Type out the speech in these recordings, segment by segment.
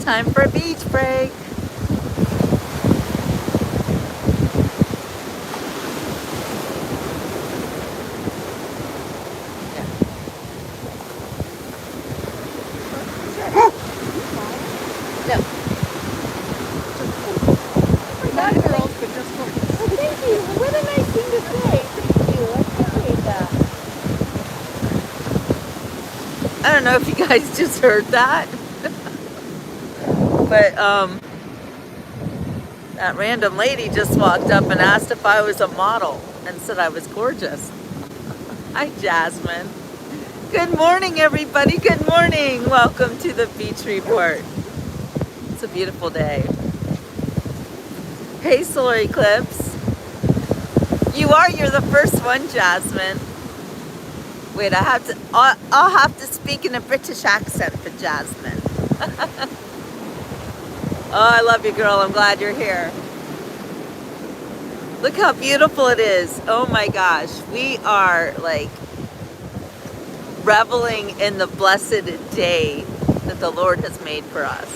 time for a beach break. No. Not girls, but just boys. Oh, thank you. What a nice thing to say. Thank you. I appreciate that. I don't know if you guys just heard that. But that random lady just walked up and asked if I was a model and said I was gorgeous. Hi, Jasmine. Good morning, everybody. Good morning. Welcome to the Beach Report. It's a beautiful day. Hey, Solar Eclipse. You're the first one, Jasmine. Wait, I'll have to speak in a British accent for Jasmine. Oh, I love you, girl. I'm glad you're here. Look how beautiful it is. Oh my gosh. We are like reveling in the blessed day that the Lord has made for us.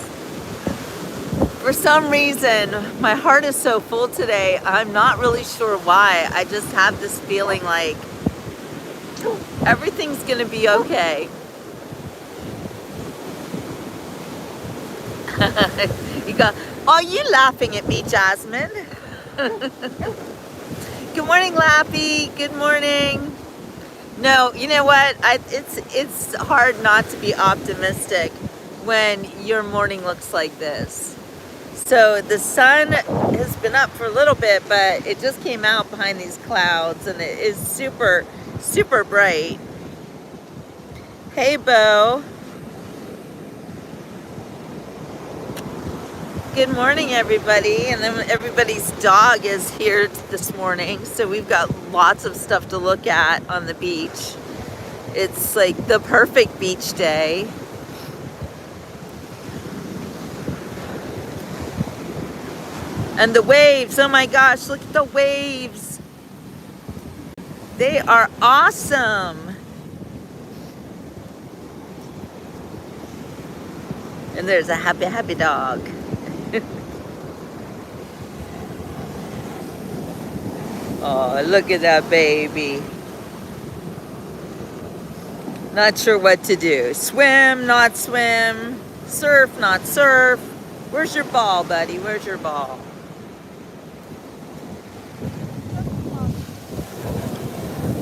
For some reason, my heart is so full today. I'm not really sure why. I just have this feeling like everything's gonna be okay. Are you laughing at me, Jasmine? Good morning, Lappy. Good morning. No, you know what? It's hard not to be optimistic when your morning looks like this. So the sun has been up for a little bit, but it just came out behind these clouds and it is super, super bright. Hey, Bo. Good morning, everybody. And then everybody's dog is here this morning, so we've got lots of stuff to look at on the beach. It's like the perfect beach day. And the waves, oh my gosh, look at the waves. They are awesome. And there's a happy, happy dog. Oh, look at that baby. Not sure what to do. Swim, not swim. Surf, not surf. Where's your ball, buddy? Where's your ball?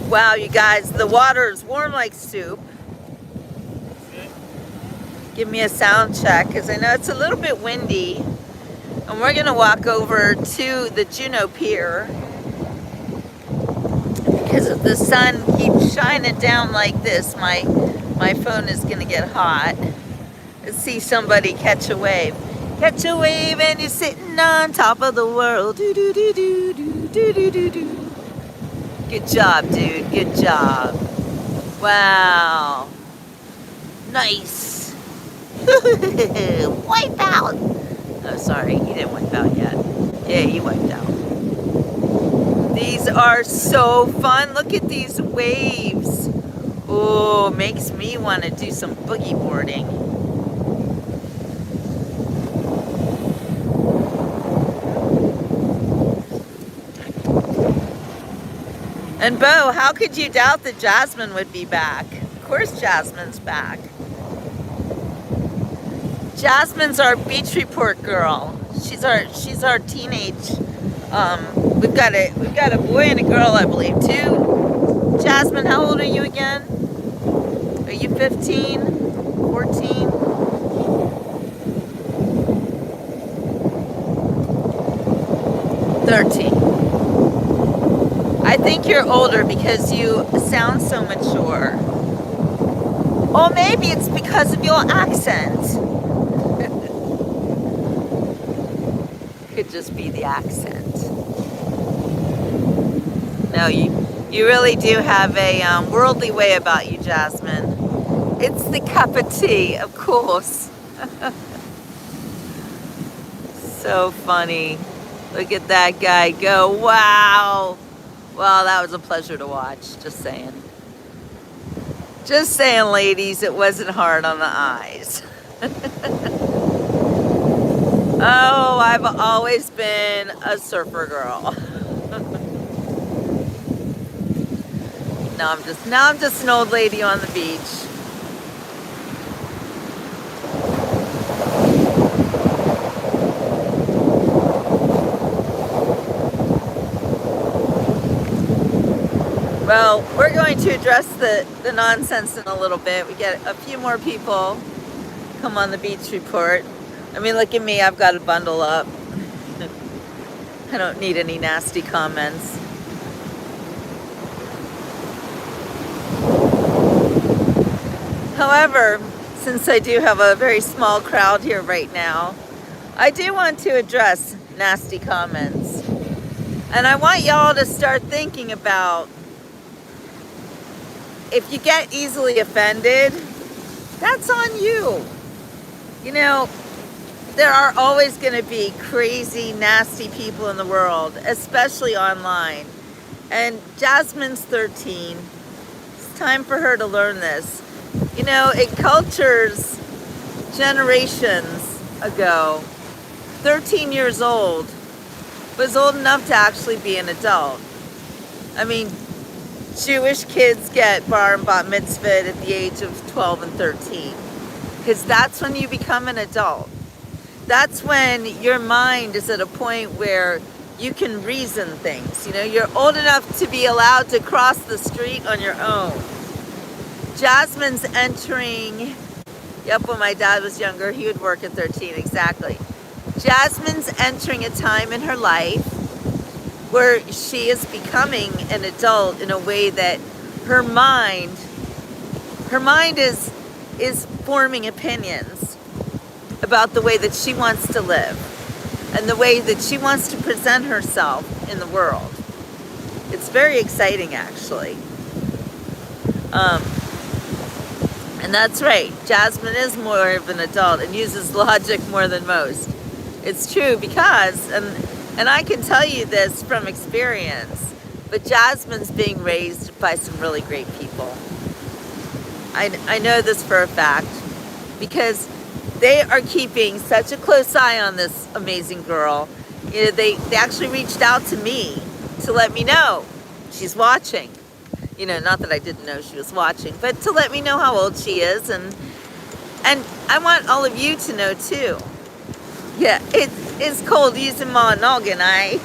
Wow, you guys, the water is warm like soup. Give me a sound check because I know it's a little bit windy. And we're going to walk over to the Juneau Pier. Because if the sun keeps shining down like this, my phone is going to get hot. Let's see somebody catch a wave. Catch a wave and you're sitting on top of the world. Do, do, do, do, do, do, do, do, do. Good job, dude. Good job. Wow. Nice. Wipe out. Oh, sorry. He didn't wipe out yet. Yeah, he wiped out. These are so fun. Look at these waves. Oh, makes me want to do some boogie boarding. And Bo, how could you doubt that Jasmine would be back? Of course Jasmine's back. Jasmine's our beach report girl. She's our teenage. We've got a boy and a girl, I believe, too. Jasmine, how old are you again? Are you 15? 14? I think you're older because you sound so mature. Or maybe it's because of your accent. Could just be the accent. No, you really do have a worldly way about you, Jasmine. It's the cup of tea, of course. So funny. Look at that guy go. Wow. Well, that was a pleasure to watch. Just saying. Just saying, ladies, it wasn't hard on the eyes. Oh, I've always been a surfer girl. Now I'm just an old lady on the beach. Well, we're going to address the nonsense in a little bit. We get a few more people come on the beach report. I mean, look at me, I've got to bundle up. I don't need any nasty comments. However, since I do have a very small crowd here right now, I do want to address nasty comments. And I want y'all to start thinking about, if you get easily offended, that's on you. You know, there are always going to be crazy, nasty people in the world, especially online. And Jasmine's 13. It's time for her to learn this. You know, in cultures generations ago, 13 years old was old enough to actually be an adult. I mean, Jewish kids get bar and bat mitzvah at the age of 12 and 13, because that's when you become an adult. That's when your mind is at a point where you can reason things. You know, you're old enough to be allowed to cross the street on your own. Jasmine's entering, yep, when my dad was younger, he would work at 13, exactly. Jasmine's entering a time in her life where she is becoming an adult in a way that her mind is forming opinions about the way that she wants to live and the way that she wants to present herself in the world. It's very exciting, actually. And that's right, Jasmine is more of an adult and uses logic more than most. It's true because, and I can tell you this from experience, but Jasmine's being raised by some really great people. I know this for a fact because they are keeping such a close eye on this amazing girl. You know, they actually reached out to me to let me know she's watching. You know, not that I didn't know she was watching, but to let me know how old she is, and I want all of you to know too. Yeah, it's cold using my noggin. I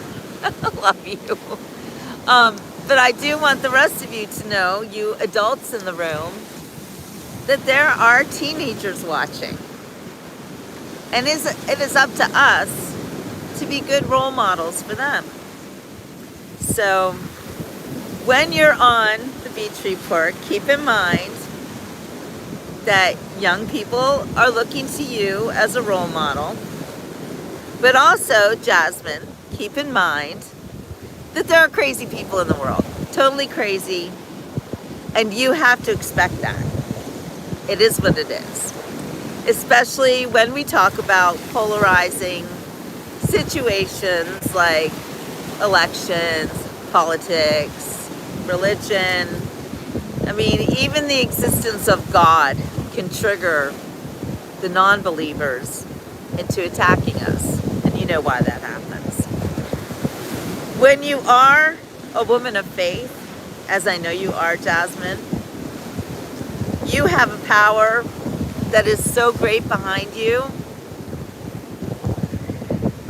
love you. But I do want the rest of you to know, you adults in the room, that there are teenagers watching. And it is up to us to be good role models for them. So when you're on the beach report, keep in mind that young people are looking to you as a role model. But also, Jasmine, keep in mind that there are crazy people in the world. Totally crazy. And you have to expect that. It is what it is. Especially when we talk about polarizing situations like elections, politics, religion. I mean, even the existence of God can trigger the non-believers into attacking us. And you know why that happens. When you are a woman of faith, as I know you are, Jasmine, you have a power that is so great behind you.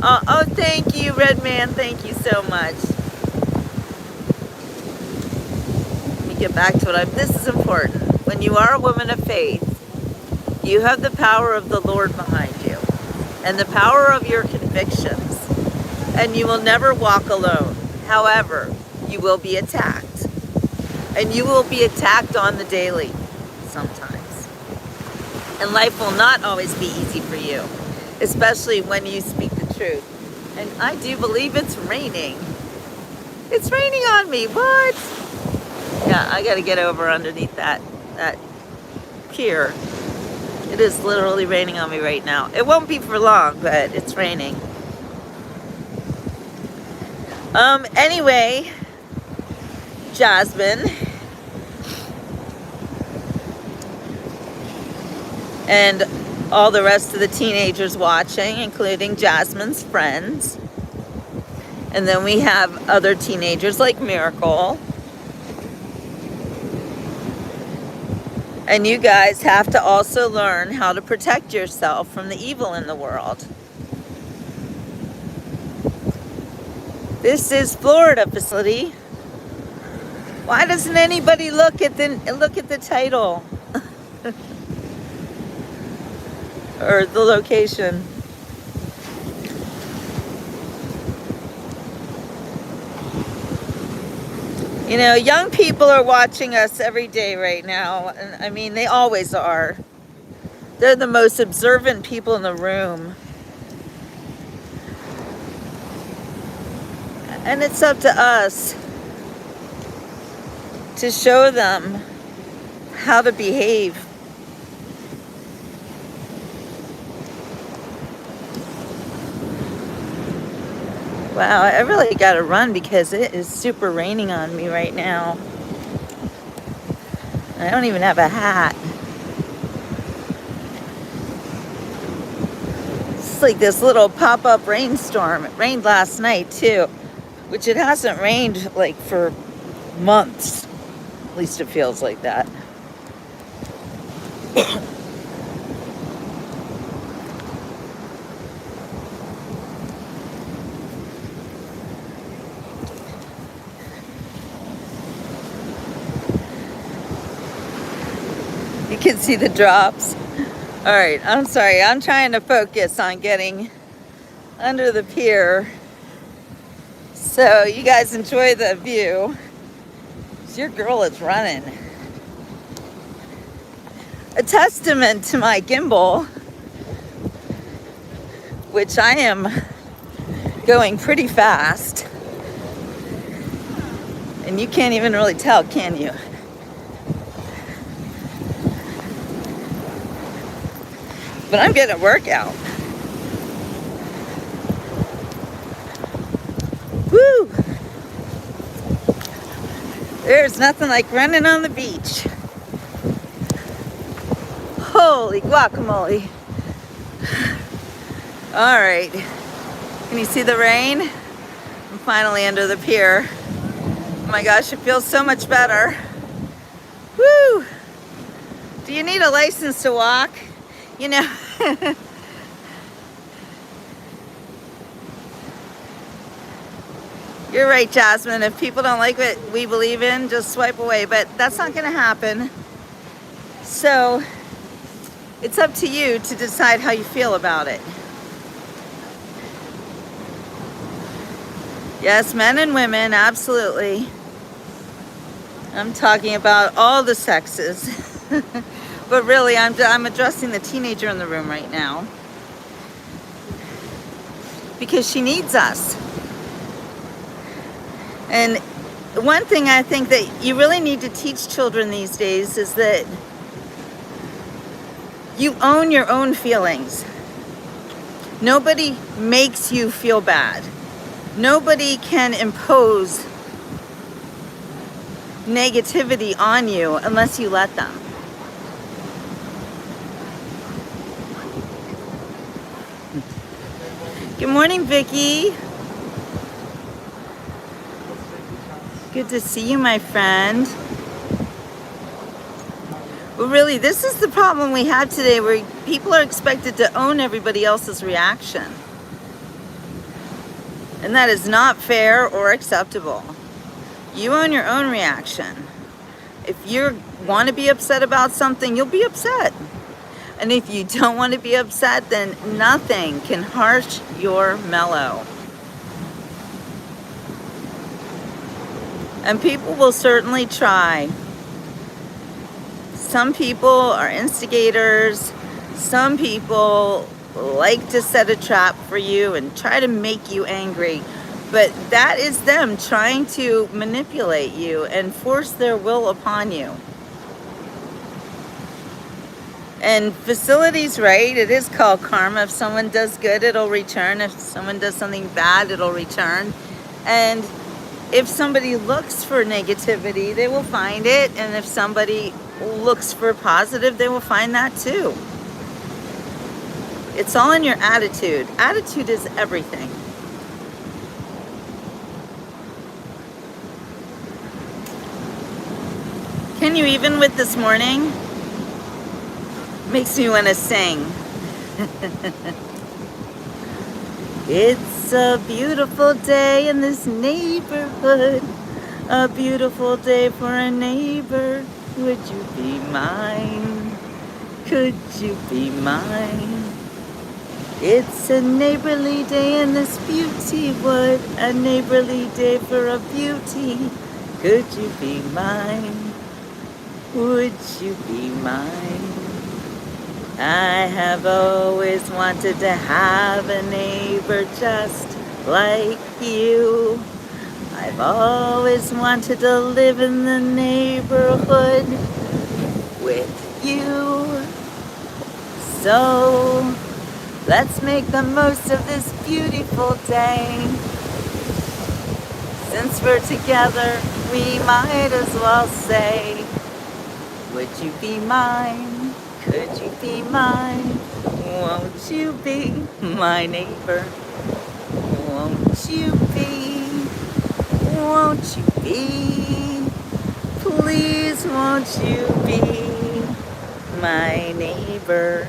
Oh, thank you, Red Man. Thank you so much. Let me get back to it. This is important. When you are a woman of faith, you have the power of the Lord behind you and the power of your convictions. And you will never walk alone. However, you will be attacked. And you will be attacked on the daily sometimes. And life will not always be easy for you, especially when you speak the truth. And I do believe it's raining. It's raining on me. What? Yeah, I got to get over underneath that pier. It is literally raining on me right now. It won't be for long, but it's raining. Anyway, Jasmine. And all the rest of the teenagers watching, including Jasmine's friends. And then we have other teenagers like Miracle. And you guys have to also learn how to protect yourself from the evil in the world. This is Florida facility. Why doesn't anybody look at the title or the location? You know, young people are watching us every day right now. And I mean, they always are. They're the most observant people in the room. And it's up to us to show them how to behave. Wow, I really gotta run because it is super raining on me right now. I don't even have a hat. It's like this little pop-up rainstorm. It rained last night too, which it hasn't rained like for months. At least it feels like that. You can see the drops. All right, I'm sorry. I'm trying to focus on getting under the pier so you guys enjoy the view. Your girl is running. A testament to my gimbal, which I am going pretty fast. And you can't even really tell, can you? But I'm getting a workout. Woo! There's nothing like running on the beach. Holy guacamole. All right. Can you see the rain? I'm finally under the pier. Oh my gosh, it feels so much better. Woo! Do you need a license to walk? You know, you're right, Jasmine. If people don't like what we believe in, just swipe away. But that's not going to happen. So it's up to you to decide how you feel about it. Yes, men and women, absolutely. I'm talking about all the sexes. But really, I'm addressing the teenager in the room right now. Because she needs us. And one thing I think that you really need to teach children these days is that you own your own feelings. Nobody makes you feel bad. Nobody can impose negativity on you unless you let them. Good morning, Vicky. Good to see you, my friend. Well, really, this is the problem we have today, where people are expected to own everybody else's reaction. And that is not fair or acceptable. You own your own reaction. If you want to be upset about something, you'll be upset. And if you don't want to be upset, then nothing can harsh your mellow. And people will certainly try. Some people are instigators. Some people like to set a trap for you and try to make you angry. But that is them trying to manipulate you and force their will upon you. And Facility's right, it is called karma. If someone does good, it'll return. If someone does something bad, it'll return. And if somebody looks for negativity, they will find it. And if somebody looks for positive, they will find that too. It's all in your attitude. Attitude is everything. Can you even with this morning? Makes me want to sing. It's a beautiful day in this neighborhood. A beautiful day for a neighbor. Would you be mine? Could you be mine? It's a neighborly day in this beauty wood. A neighborly day for a beauty. Could you be mine? Would you be mine? I have always wanted to have a neighbor just like you. I've always wanted to live in the neighborhood with you. So let's make the most of this beautiful day. Since we're together, we might as well say, would you be mine? Could you be mine? Won't you be my neighbor? Won't you be? Won't you be? Please won't you be my neighbor?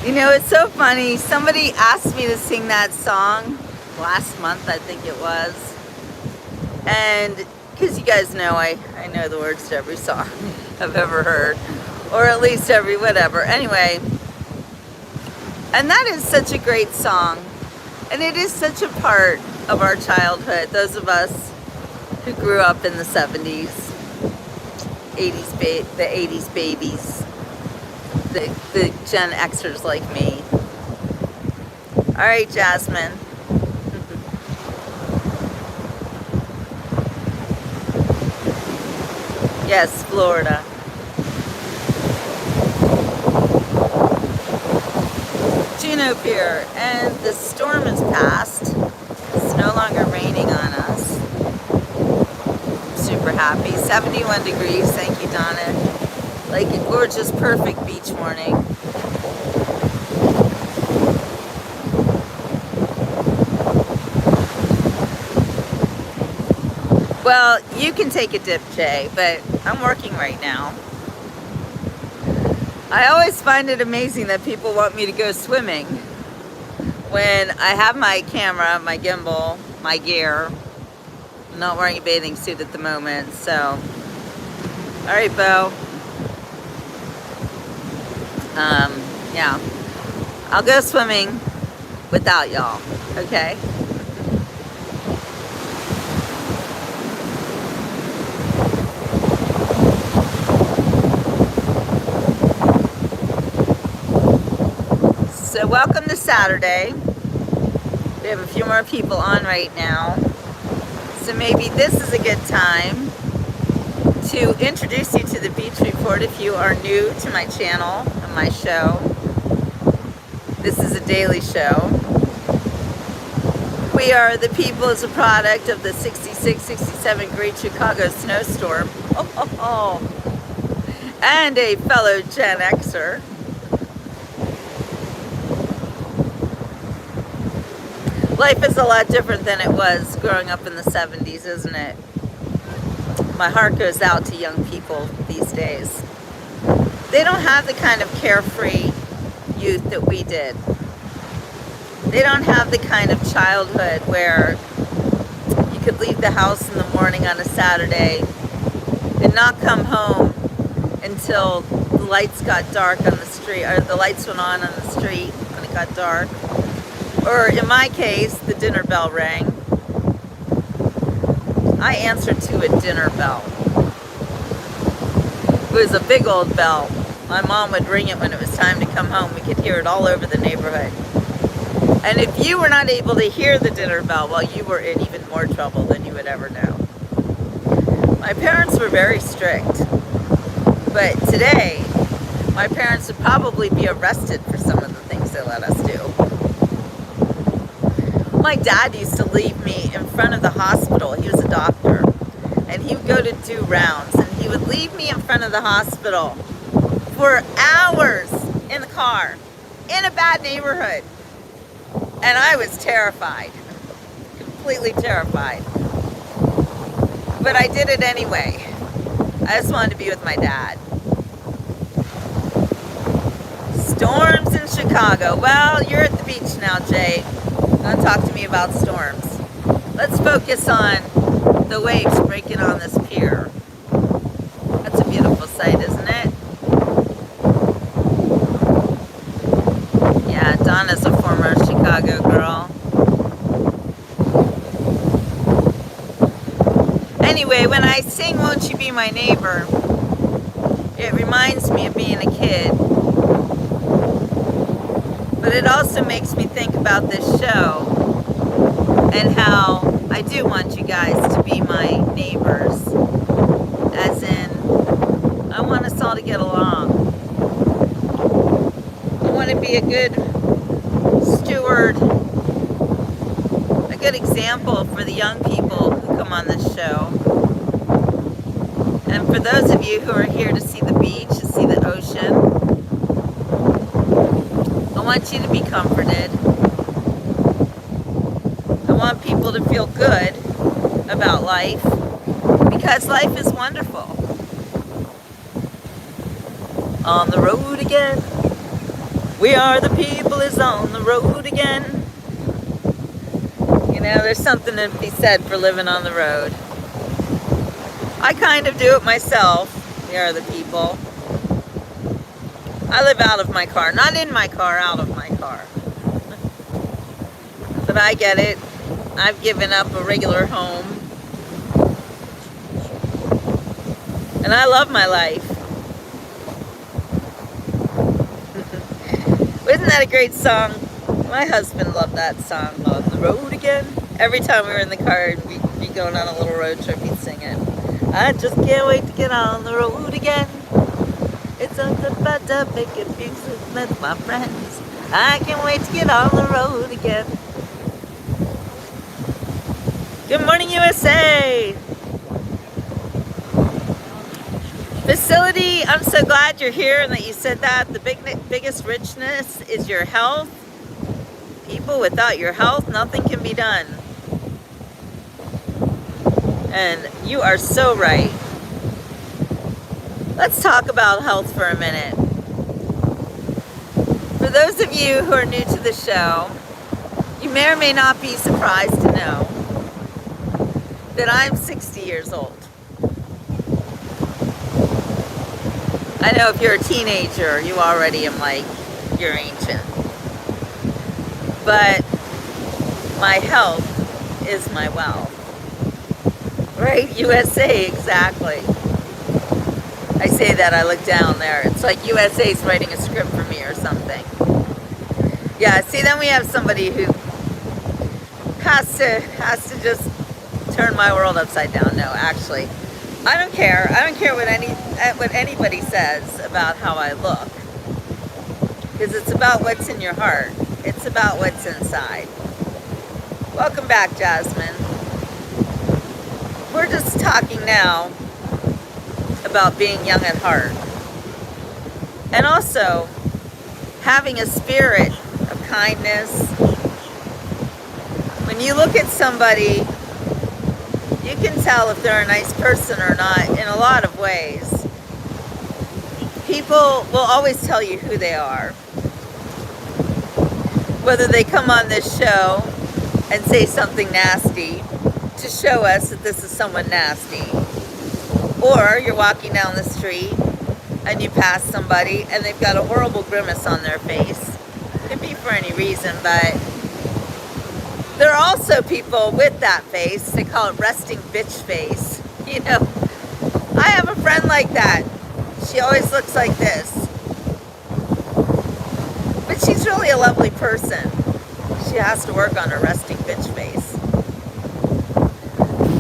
You know, it's so funny. Somebody asked me to sing that song last month, I think it was. And because you guys know I know the words to every song I've ever heard, or at least every whatever. Anyway, and that is such a great song, and it is such a part of our childhood, those of us who grew up in the 70s, 80s, the 80s babies, the Gen Xers like me. All right, Jasmine. Yes, Florida. Juno Pier, and the storm is past. It's no longer raining on us. I'm super happy. 71 degrees, thank you, Donna. Like a gorgeous, perfect beach morning. Well, you can take a dip, Jay, but I'm working right now. I always find it amazing that people want me to go swimming when I have my camera, my gimbal, my gear. I'm not wearing a bathing suit at the moment, so. All right, Bo. Yeah. I'll go swimming without y'all, okay? So welcome to Saturday. We have a few more people on right now. So maybe this is a good time to introduce you to the Beach Report if you are new to my channel and my show. This is a daily show. We are the people as a product of the 66, 67 Great Chicago snowstorm. And a fellow Gen Xer. Life is a lot different than it was growing up in the 70s, isn't it? My heart goes out to young people these days. They don't have the kind of carefree youth that we did. They don't have the kind of childhood where you could leave the house in the morning on a Saturday and not come home until the lights got dark on the street, or the lights went on the street when it got dark. Or in my case, the dinner bell rang. I answered to a dinner bell. It was a big old bell. My mom would ring it when it was time to come home. We could hear it all over the neighborhood. And if you were not able to hear the dinner bell, well, you were in even more trouble than you would ever know. My parents were very strict. But today, my parents would probably be arrested for some of the things they let us do. My dad used to leave me in front of the hospital. He was a doctor. And he would go to do rounds. And he would leave me in front of the hospital for hours in the car in a bad neighborhood. And I was terrified, completely terrified. But I did it anyway. I just wanted to be with my dad. Storms in Chicago. Well, you're at the beach now, Jay. Don't talk to me about storms. Let's focus on the waves breaking on this pier. That's a beautiful sight, isn't it? Yeah, Donna's a former Chicago girl. Anyway, when I sing Won't You Be My Neighbor, it reminds me of being a kid. But it also makes me think about this show and how I do want you guys to be my neighbors. As in, I want us all to get along. I want to be a good steward, a good example for the young people who come on this show. And for those of you who are here to see the beach, to see the ocean, I want you to be comforted. I want people to feel good about life, because life is wonderful. On the road again. We are the people is on the road again. You know, there's something to be said for living on the road. I kind of do it myself. We are the people. I live out of my car. Not in my car, out of my car. But I get it. I've given up a regular home. And I love my life. Isn't that a great song? My husband loved that song, On the Road Again. Every time we were in the car, we'd be going on a little road trip, he'd sing it. I just can't wait to get on the road again. It's about to make a big with my friends. I can't wait to get on the road again. Good morning, USA! Facility, I'm so glad you're here and that you said that. The biggest richness is your health. People, without your health, nothing can be done. And you are so right. Let's talk about health for a minute. For those of you who are new to the show, you may or may not be surprised to know that I'm 60 years old. I know if you're a teenager, you already am like, you're ancient. But my health is my wealth. Right? USA, exactly. I say that, I look down there. It's like USA's writing a script for me or something. Yeah, see, then we have somebody who has to just turn my world upside down. No, actually. I don't care. I don't care what anybody says about how I look. Because it's about what's in your heart. It's about what's inside. Welcome back, Jasmine. We're just talking now about being young at heart. And also having a spirit of kindness. When you look at somebody, you can tell if they're a nice person or not in a lot of ways. People will always tell you who they are. Whether they come on this show and say something nasty to show us that this is someone nasty. Or you're walking down the street and you pass somebody and they've got a horrible grimace on their face. It could be for any reason, but there are also people with that face. They call it resting bitch face. You know, I have a friend like that. She always looks like this. But she's really a lovely person. She has to work on her resting bitch face.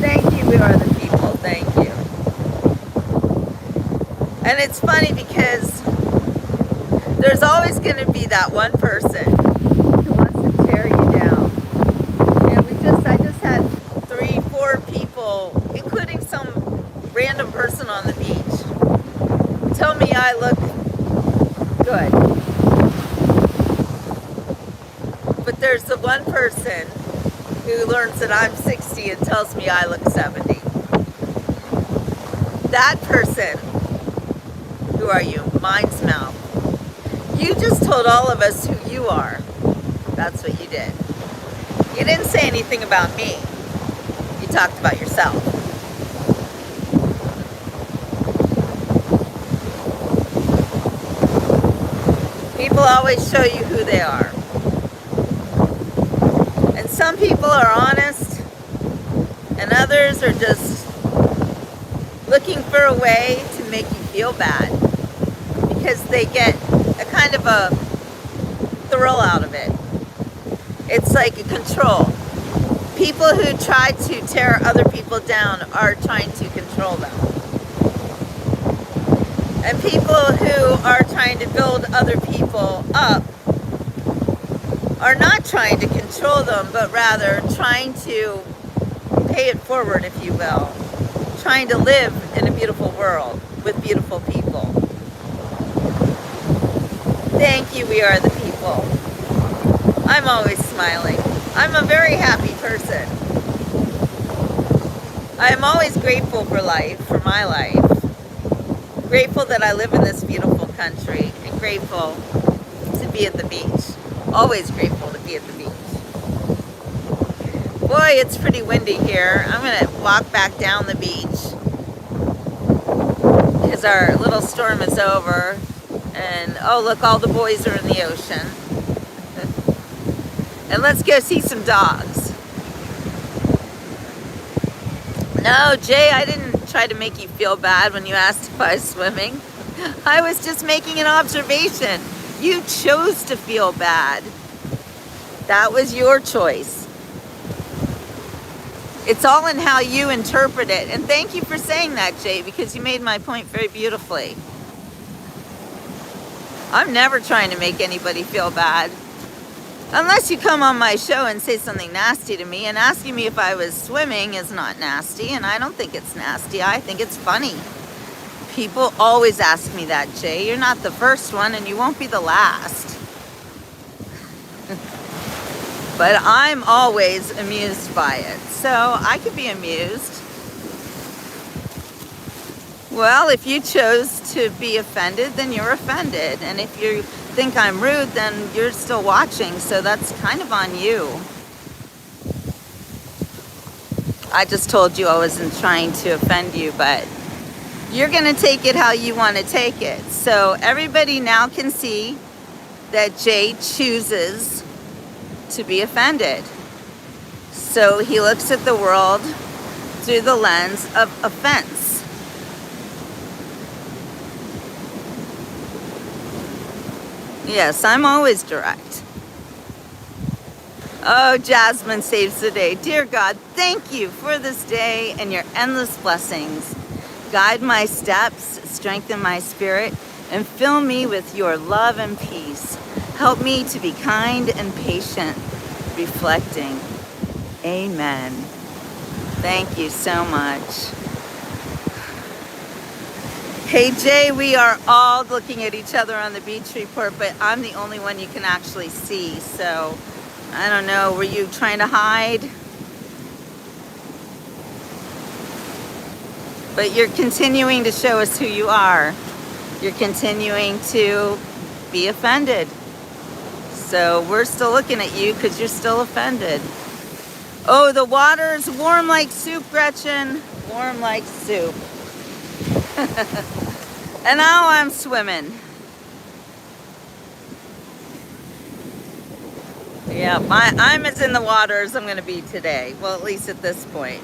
Thank you, we are the people. Thank you. And it's funny because there's always going to be that one person who wants to tear you down. And I just had 3-4 people, including some random person on the beach, tell me I look good. But there's the one person who learns that I'm 60 and tells me I look 70. That person, who are you? Mind's mouth. You just told all of us who you are. That's what you did. You didn't say anything about me. You talked about yourself. People always show you who they are. And some people are honest, and others are just looking for a way to make you feel bad because they get a kind of a thrill out of it. It's like a control. People who try to tear other people down are trying to control them. And people who are trying to build other people up are not trying to control them, but rather trying to pay it forward, if you will. Trying to live in a beautiful world with beautiful people. Thank you, we are the people. I'm always smiling. I'm a very happy person. I am always grateful for life, for my life. Grateful that I live in this beautiful country, and grateful to be at the beach. Always grateful to be at the beach. Boy, it's pretty windy here. I'm gonna walk back down the beach because our little storm is over. And oh look, all the boys are in the ocean. And let's go see some dogs. No, Jay, I didn't try to make you feel bad when you asked if I was swimming. I was just making an observation. You chose to feel bad. That was your choice. It's all in how you interpret it. And thank you for saying that, Jay, because you made my point very beautifully. I'm never trying to make anybody feel bad. Unless you come on my show and say something nasty to me, and asking me if I was swimming is not nasty, and I don't think it's nasty. I think it's funny. People always ask me that, Jay. You're not the first one, and you won't be the last. But I'm always amused by it, so I could be amused. Well, if you chose to be offended, then you're offended. And if you think I'm rude, then you're still watching, so that's kind of on you. I just told you I wasn't trying to offend you, but you're gonna take it how you want to take it. So everybody now can see that Jay chooses to be offended. So he looks at the world through the lens of offense. Yes, I'm always direct. Oh, Jasmine saves the day. Dear God, thank you for this day and your endless blessings. Guide my steps, strengthen my spirit, and fill me with your love and peace. Help me to be kind and patient, reflecting. Amen. Thank you so much. Hey Jay, we are all looking at each other on the beach report, but I'm the only one you can actually see. So, I don't know, were you trying to hide? But you're continuing to show us who you are. You're continuing to be offended. So we're still looking at you because you're still offended. Oh, the water's warm like soup, Gretchen. Warm like soup. And now I'm swimming. Yeah, I'm as in the water as I'm going to be today. Well, at least at this point.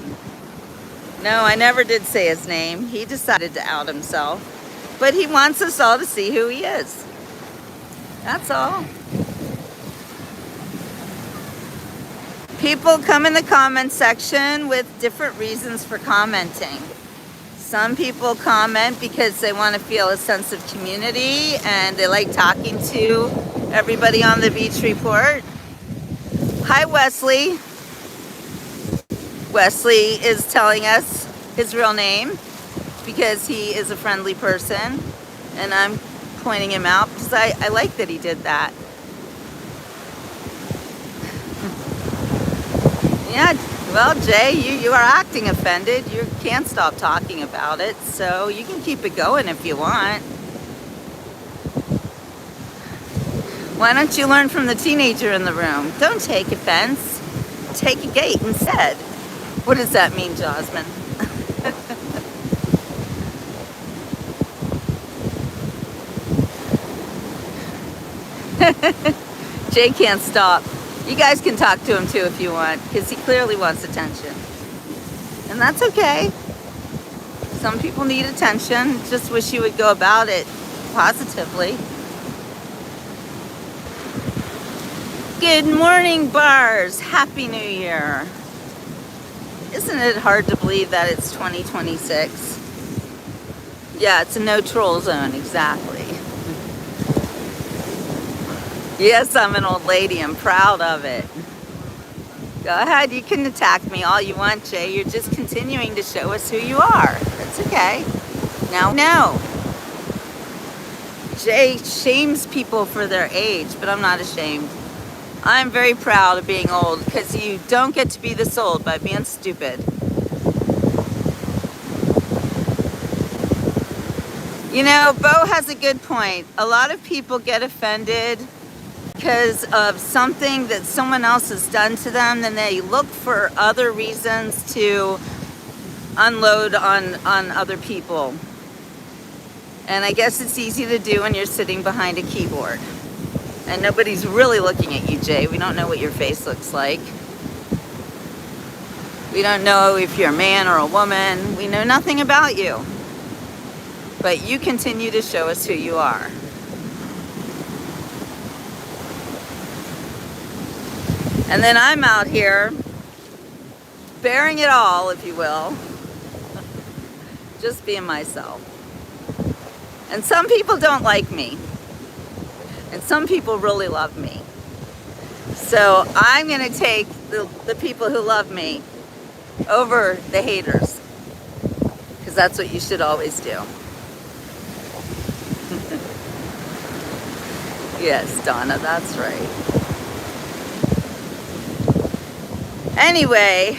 No, I never did say his name. He decided to out himself. But he wants us all to see who he is. That's all. People come in the comment section with different reasons for commenting. Some people comment because they want to feel a sense of community and they like talking to everybody on the beach report. Hi, Wesley. Wesley is telling us his real name because he is a friendly person, and I'm pointing him out because I like that he did that. Yeah, well, Jay, you are acting offended. You can't stop talking about it, so you can keep it going if you want. Why don't you learn from the teenager in the room? Don't take offense. Take a gate instead. What does that mean, Jasmine? Jay can't stop. You guys can talk to him too if you want, because he clearly wants attention. And that's okay. Some people need attention. Just wish you would go about it positively. Good morning, bars. Happy New Year. Isn't it hard to believe that it's 2026? Yeah, it's a no troll zone, exactly. Yes, I'm an old lady. I'm proud of it. Go ahead, you can attack me all you want, Jay. You're just continuing to show us who you are. That's okay. Now, no. Jay shames people for their age, but I'm not ashamed. I'm very proud of being old because you don't get to be this old by being stupid. You know, Bo has a good point. A lot of people get offended because of something that someone else has done to them, then they look for other reasons to unload on other people. And I guess it's easy to do when you're sitting behind a keyboard. And nobody's really looking at you, Jay. We don't know what your face looks like. We don't know if you're a man or a woman. We know nothing about you. But you continue to show us who you are. And then I'm out here bearing it all, if you will. Just being myself. And some people don't like me. And some people really love me. So I'm going to take the people who love me over the haters. Because that's what you should always do. Yes, Donna, that's right. Anyway,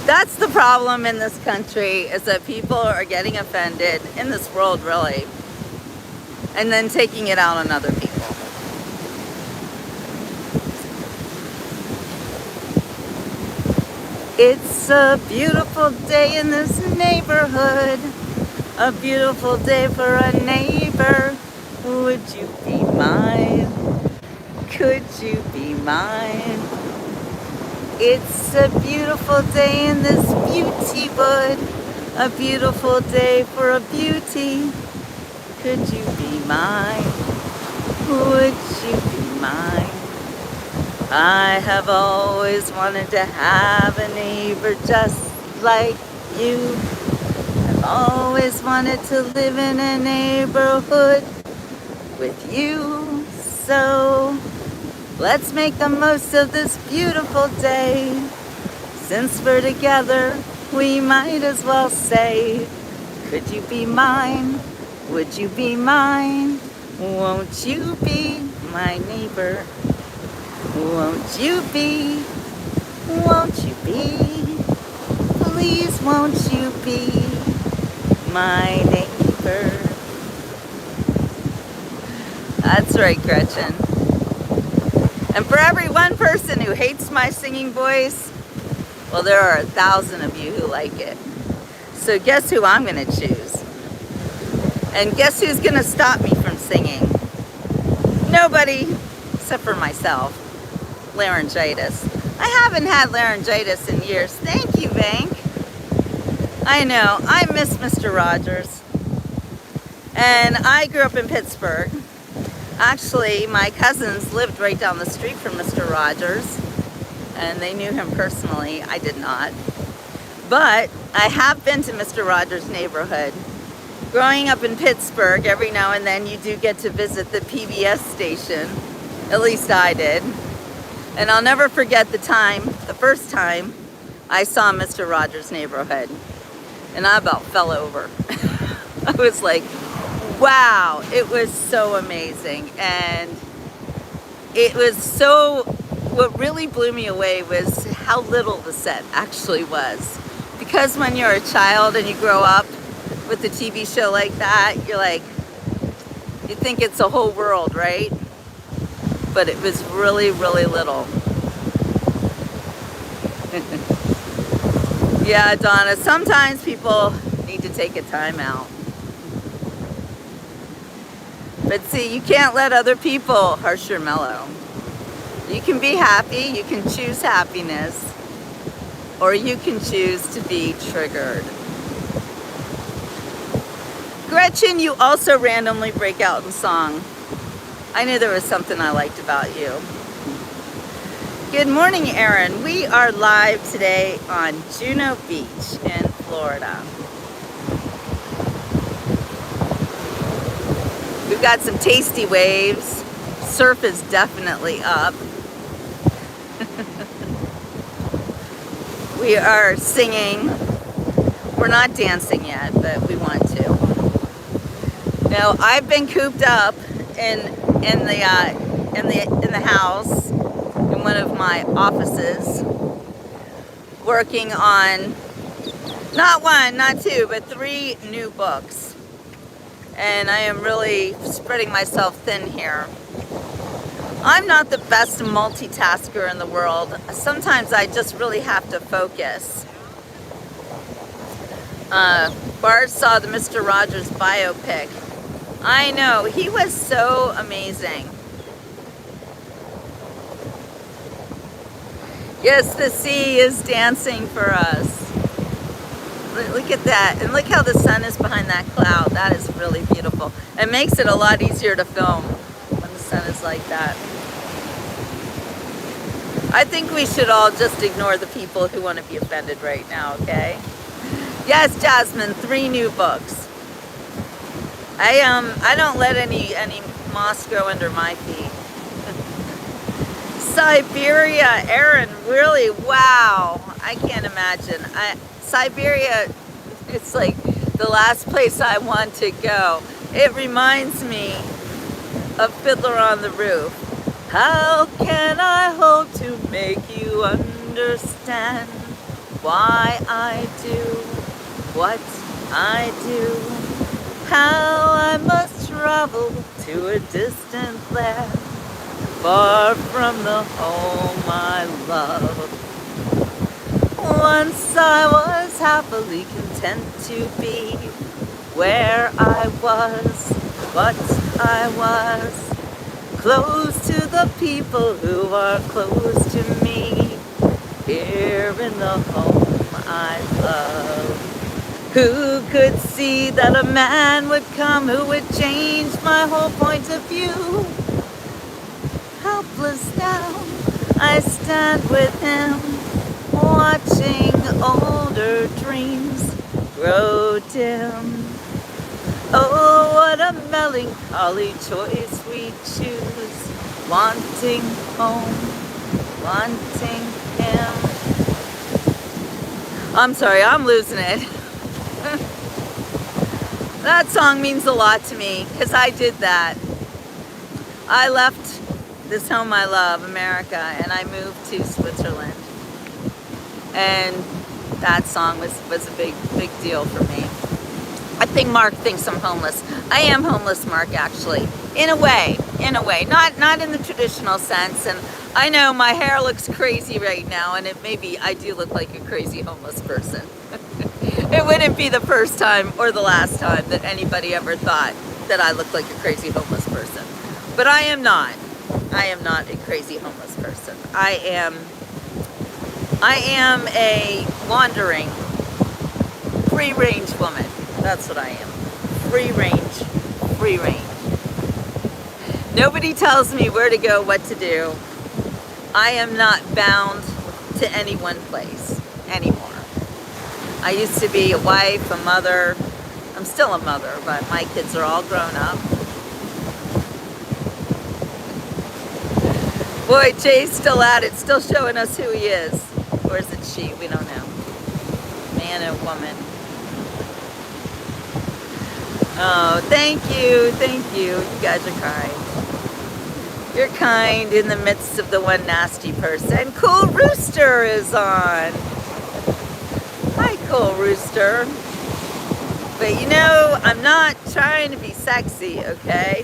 that's the problem in this country, is that people are getting offended, in this world really, and then taking it out on other people. It's a beautiful day in this neighborhood, a beautiful day for a neighbor. Would you be mine? Could you be mine? It's a beautiful day in this beauty wood, a beautiful day for a beauty. Could you be mine? Would you be mine? I have always wanted to have a neighbor just like you. I've always wanted to live in a neighborhood with you. So let's make the most of this beautiful day. Since we're together, we might as well say, could you be mine? Would you be mine? Won't you be my neighbor? Won't you be? Won't you be? Please won't you be my neighbor? That's right, Gretchen. And for every one person who hates my singing voice, well, there are 1,000 of you who like it. So guess who I'm going to choose? And guess who's going to stop me from singing? Nobody, except for myself. Laryngitis. I haven't had laryngitis in years. Thank you, Bank. I know, I miss Mr. Rogers. And I grew up in Pittsburgh. Actually, my cousins lived right down the street from Mr. Rogers, and they knew him personally. I did not. But I have been to Mr. Rogers' neighborhood. Growing up in Pittsburgh, every now and then you do get to visit the PBS station. At least I did. And I'll never forget the first time I saw Mr. Rogers' neighborhood. And I about fell over. I was like, wow, it was so amazing. And it was so what really blew me away was how little the set actually was. Because when you're a child and you grow up with a TV show like that, you're like, you think it's a whole world, right? But it was really, really little. Yeah, Donna, sometimes people need to take a time out. But see, you can't let other people harsh your mellow. You can be happy, you can choose happiness, or you can choose to be triggered. Gretchen, you also randomly break out in song. I knew there was something I liked about you. Good morning, Erin. We are live today on Juno Beach in Florida. We've got some tasty waves. Surf is definitely up. We are singing. We're not dancing yet, but we want to. Now, I've been cooped up in the house in one of my offices, working on not one, not two, but 3 new books. And I am really spreading myself thin here. I'm not the best multitasker in the world. Sometimes I just really have to focus. Bart saw the Mr. Rogers biopic. I know, he was so amazing. Yes, the sea is dancing for us. Look at that, and look how the sun is behind that cloud. That is really beautiful. It makes it a lot easier to film when the sun is like that. I think we should all just ignore the people who want to be offended right now, okay? Yes, Jasmine, 3 new books. I don't let any moss grow under my feet. Siberia, Erin, really, wow. I can't imagine. Siberia, it's like the last place I want to go. It reminds me of Fiddler on the Roof. How can I hope to make you understand why I do what I do? How I must travel to a distant land, far from the home I love. Once I was happily content to be where I was, but I was close to the people who are close to me, here in the home I love. Who could see that a man would come who would change my whole point of view? Helpless now, I stand with him, watching older dreams grow dim. Oh, what a melancholy choice we choose, wanting home, wanting him. I'm sorry, I'm losing it. That song means a lot to me because I did that. I left this home I love, America, and I moved to Switzerland. And that song was a big deal for me. I think Mark thinks I'm homeless. I am homeless, Mark, actually. In a way. Not in the traditional sense. And I know my hair looks crazy right now, and maybe I do look like a crazy homeless person. It wouldn't be the first time or the last time that anybody ever thought that I looked like a crazy homeless person. But I am not. I am not a crazy homeless person. I am a wandering, free-range woman. That's what I am. Free range. Nobody tells me where to go, what to do. I am not bound to any one place anymore. I used to be a wife, a mother. I'm still a mother, but my kids are all grown up. Boy, Jay's still at it, still showing us who he is. Or is it she? We don't know. Man and woman. Oh, thank you. You guys are kind. You're kind in the midst of the one nasty person. Cool Rooster is on. Hi, Cool Rooster. But you know, I'm not trying to be sexy, okay?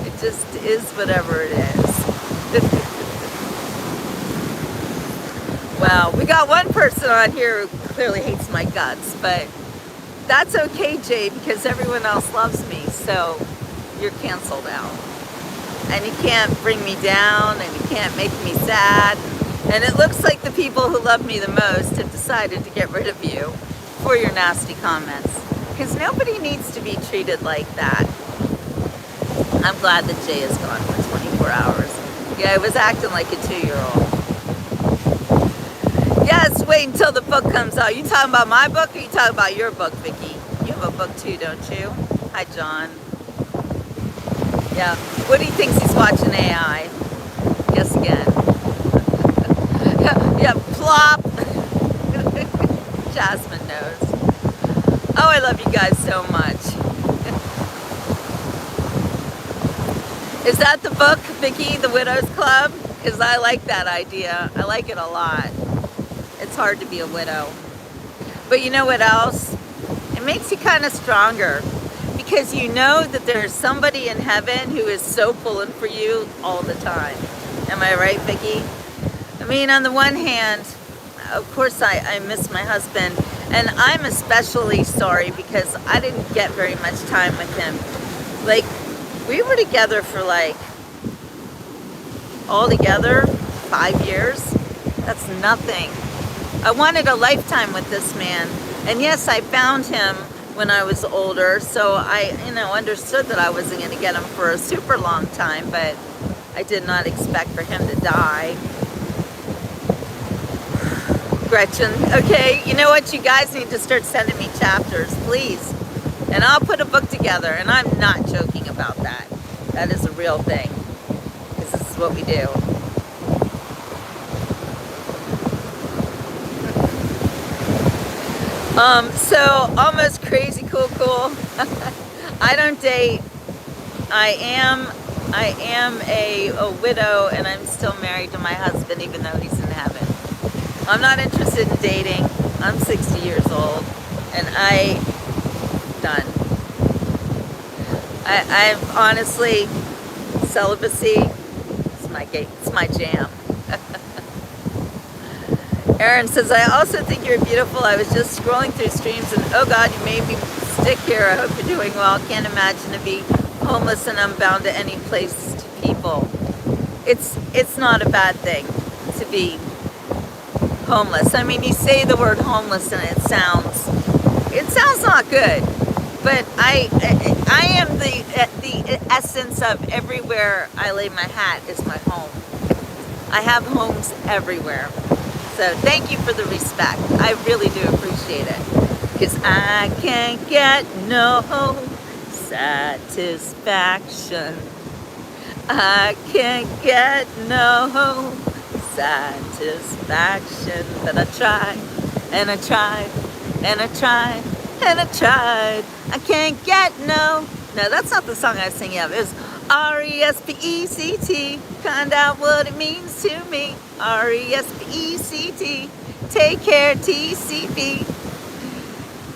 It just is whatever it is. Well, we got one person on here who clearly hates my guts, but that's okay, Jay, because everyone else loves me, so you're canceled out. And you can't bring me down, and you can't make me sad. And it looks like the people who love me the most have decided to get rid of you for your nasty comments. Because nobody needs to be treated like that. I'm glad that Jay is gone for 24 hours. Yeah, I was acting like a 2-year-old. Yes, wait until the book comes out. You talking about my book, or you talking about your book, Vicky? You have a book too, don't you? Hi, John. Yeah, Woody thinks he's watching AI. Yes, again. Yeah, plop. Jasmine knows. Oh, I love you guys so much. Is that the book, Vicky, The Widows Club? Because I like that idea. I like it a lot. It's hard to be a widow. But you know what else? It makes you kind of stronger. Because you know that there's somebody in heaven who is so pulling for you all the time. Am I right, Vicky? I mean, on the one hand, of course I miss my husband, and I'm especially sorry because I didn't get very much time with him. Like, we were together for like, all together, 5 years. That's nothing. I wanted a lifetime with this man, and yes, I found him when I was older, so I, understood that I wasn't going to get him for a super long time, but I did not expect for him to die. Gretchen, okay, you know what? You guys need to start sending me chapters, please. And I'll put a book together, and I'm not joking about that. That is a real thing, because this is what we do. So almost crazy cool. I don't date. I am a widow, and I'm still married to my husband, even though he's in heaven. I'm not interested in dating. I'm 60 years old, and done. I'm honestly, celibacy, it's my jam. Aaron says, I also think you're beautiful. I was just scrolling through streams and oh God, you made me stick here. I hope you're doing well. Can't imagine to be homeless and unbound to any place to people. It's not a bad thing to be homeless. I mean, you say the word homeless and it sounds not good. But I am the essence of everywhere I lay my hat is my home. I have homes everywhere. So thank you for the respect. I really do appreciate it. Because I can't get no satisfaction. I can't get no satisfaction. But I tried, and I tried, and I tried, and I tried. I can't get no. No, that's not the song I was singing of. It was R-E-S-P-E-C-T. Find out what it means to me. R-E-S-P-E-C-T. Take care, T-C-B.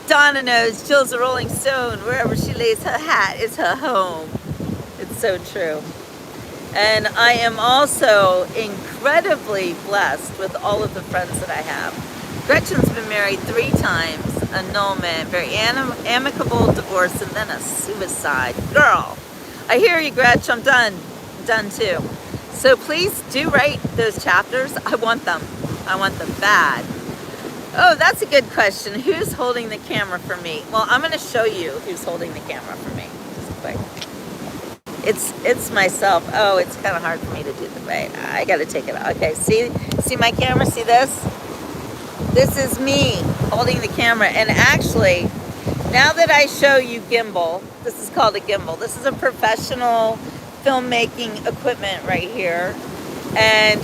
Donna knows Jill's a Rolling Stone. Wherever she lays her hat is her home. It's so true. And I am also incredibly blessed with all of the friends that I have. Gretchen's been married 3 times, annulment, very amicable divorce, and then a suicide. Girl, I hear you, Gretch. I'm done. I'm done too. So please do write those chapters. I want them. I want them bad. Oh, that's a good question. Who's holding the camera for me? Well, I'm going to show you who's holding the camera for me. Just quick. It's myself. Oh, it's kind of hard for me to do the way. I got to take it out. Okay, see my camera? See this? This is me holding the camera. And actually, now that I show you gimbal, this is called a gimbal. This is a professional filmmaking equipment right here. And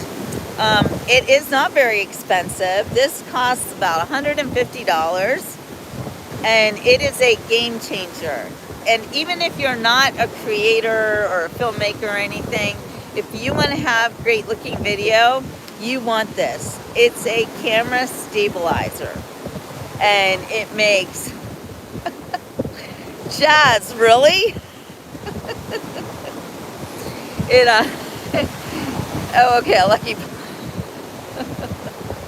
it is not very expensive. This costs about $150. And it is a game changer. and even if you're not a creator or a filmmaker or anything, if you want to have great looking video, you want this. It's a camera stabilizer, and it makes Jazz, really? It oh, okay, I'll let you.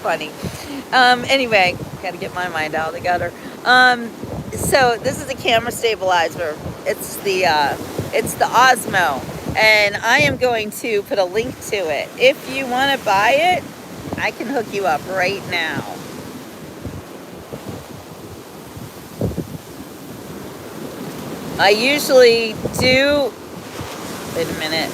Funny. Anyway, gotta get my mind out of the gutter. So this is a camera stabilizer. It's the Osmo, and I am going to put a link to it. If you want to buy it, I can hook you up right now. I usually do. Wait a minute.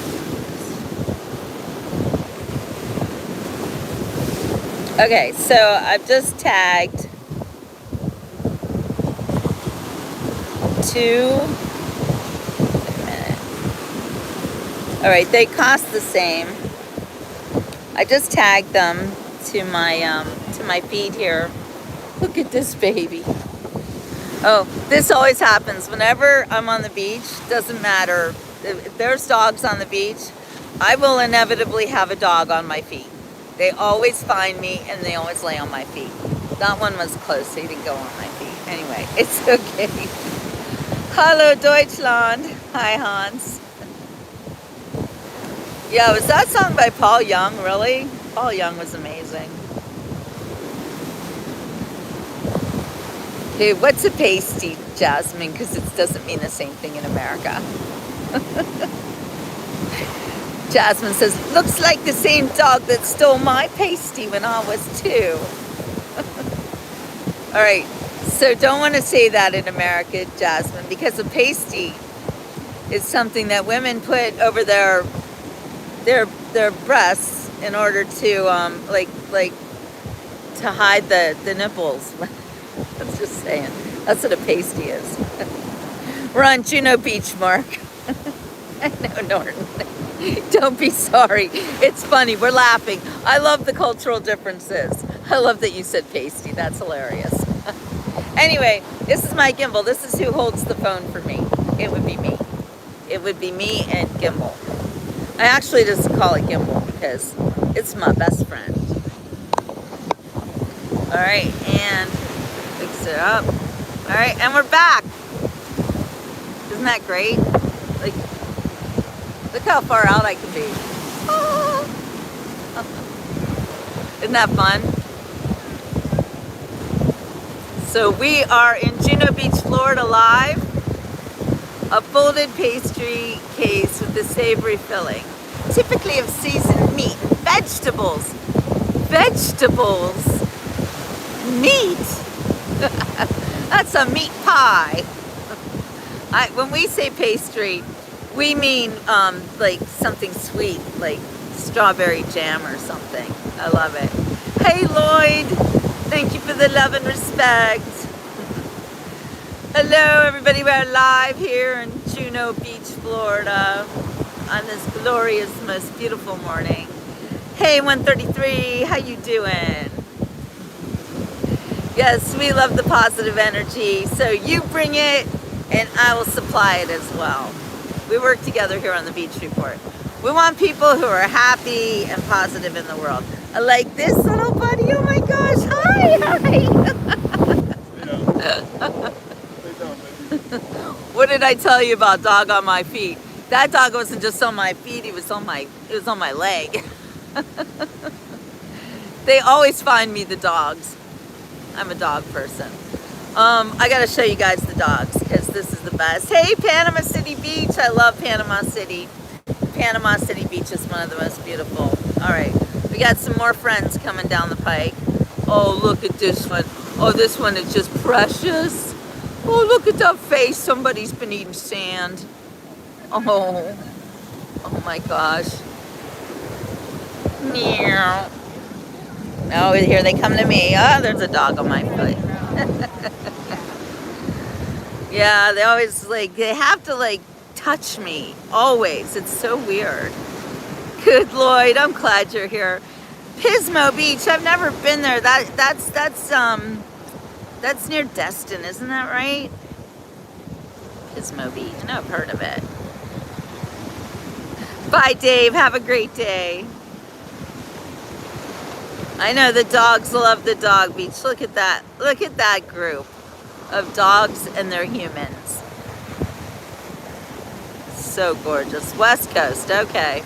Okay, so I've just tagged 2. Wait a minute. All right, they cost the same. I just tagged them to my feed here. Look at this baby. Oh, this always happens whenever I'm on the beach. Doesn't matter if there's dogs on the beach, I will inevitably have a dog on my feet. They always find me and they always lay on my feet. That one was close, so he didn't go on my feet. Anyway, it's okay. Hallo Deutschland. Hi Hans. Yeah, was that song by Paul Young, really? Paul Young was amazing. Okay, what's a pasty, Jasmine? Because it doesn't mean the same thing in America. Jasmine says, looks like the same dog that stole my pasty when I was 2. All right, so don't want to say that in America, Jasmine, because a pasty is something that women put over their breasts in order to like to hide the nipples. That's just saying. That's what a pasty is. We're on Juno Beach, Mark. No, Norton. Don't be sorry. It's funny. We're laughing. I love the cultural differences. I love that you said pasty. That's hilarious. Anyway, this is my gimbal. This is who holds the phone for me. It would be me. It would be me and gimbal. I actually just call it gimbal because it's my best friend. All right, and fix it up. All right, and we're back. Isn't that great? Like, look how far out I can be. Isn't that fun? So we are in Juno Beach, Florida live. A folded pastry case with a savory filling. Typically of seasoned meat and vegetables. Vegetables. Meat. That's a meat pie. When we say pastry, we mean like something sweet, like strawberry jam or something. I love it. Hey Lloyd, thank you for the love and respect. Hello everybody, we're live here in Juno Beach, Florida on this glorious, most beautiful morning. Hey 133, how you doing? Yes, we love the positive energy, so you bring it and I will supply it as well. We work together here on the Beach Report. We want people who are happy and positive in the world. I like this little buddy, oh my gosh, hi. What did I tell you about dog on my feet? That dog wasn't just on my feet, it was on my leg. They always find me the dogs. I'm a dog person. I gotta show you guys the dogs because this is the best. Hey, Panama City Beach. I love Panama City. Panama City Beach is one of the most beautiful. All right, we got some more friends coming down the pike. Oh, look at this one. Oh, this one is just precious. Oh, look at that face. Somebody's been eating sand. Oh my gosh. Meow. Oh, here they come to me. Oh, there's a dog on my foot. Yeah, they always they have to touch me. Always. It's so weird. Good Lloyd, I'm glad you're here. Pismo Beach, I've never been there. That's near Destin, isn't that right? Pismo Beach. I know I've heard of it. Bye, Dave. Have a great day. I know the dogs love the dog beach. Look at that. Look at that group of dogs and their humans. So gorgeous. West Coast. Okay.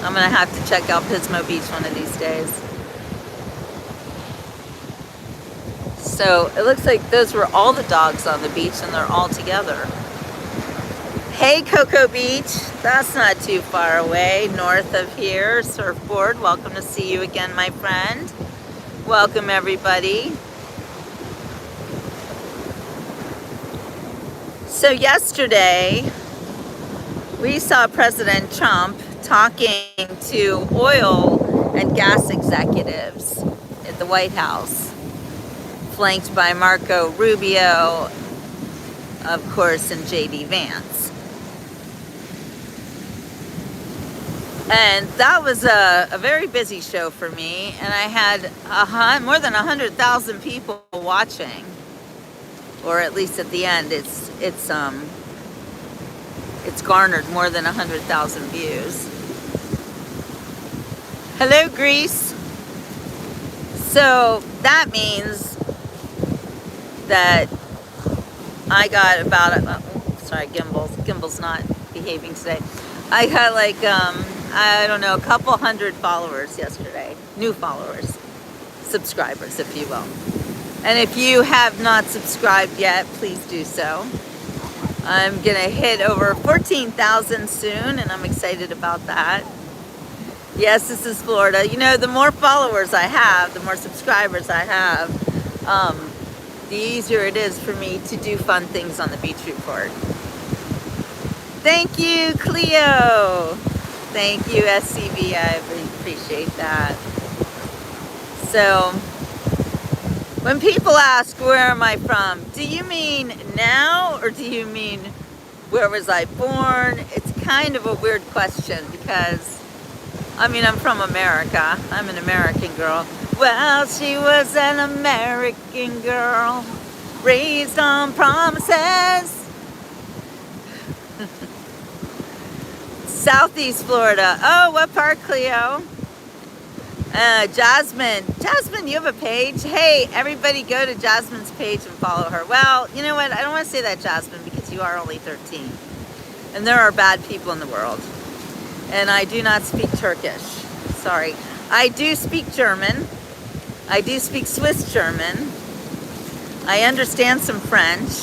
I'm going to have to check out Pismo Beach one of these days. So it looks like those were all the dogs on the beach and they're all together. Hey, Cocoa Beach. That's not too far away. North of here, Surfboard. Welcome to see you again, my friend. Welcome, everybody. So yesterday, we saw President Trump talking to oil and gas executives at the White House, flanked by Marco Rubio, of course, and J.D. Vance. And that was a very busy show for me, and I had more than 100,000 people watching, or at least at the end, it's garnered more than 100,000 views. Hello, Greece. So that means that I got about, sorry, Gimbal's not behaving today. I got like, I don't know, a couple hundred followers yesterday. New followers. Subscribers, if you will. And if you have not subscribed yet, please do so. I'm going to hit over 14,000 soon, and I'm excited about that. Yes, this is Florida. You know, the more followers I have, the more subscribers I have, the easier it is for me to do fun things on the Beach Report. Thank you, Cleo. Thank you, SCV. I really appreciate that. So, when people ask, where am I from? Do you mean now, or do you mean where was I born? It's kind of a weird question because, I mean, I'm from America. I'm an American girl. Well, she was an American girl, raised on promises. Southeast Florida. Oh, what part, Cleo? Jasmine, you have a page? Hey, everybody go to Jasmine's page and follow her. Well, you know what? I don't want to say that, Jasmine, because you are only 13. And there are bad people in the world. And I do not speak Turkish. Sorry. I do speak German. I do speak Swiss German. I understand some French.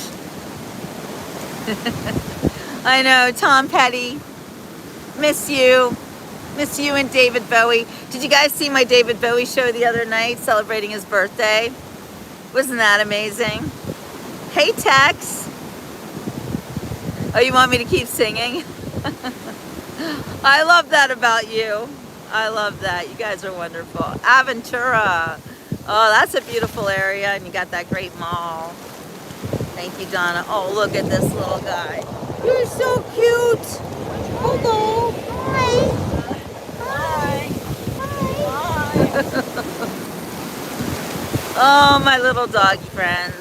I know, Tom Petty. Miss you. Miss you and David Bowie. Did you guys see my David Bowie show the other night celebrating his birthday? Wasn't that amazing? Hey, Tex. Oh, you want me to keep singing? I love that about you. I love that. You guys are wonderful. Aventura. Oh, that's a beautiful area, and you got that great mall. Thank you, Donna. Oh, look at this little guy. You're so cute. Hello. Hi. Oh, my little doggy friends.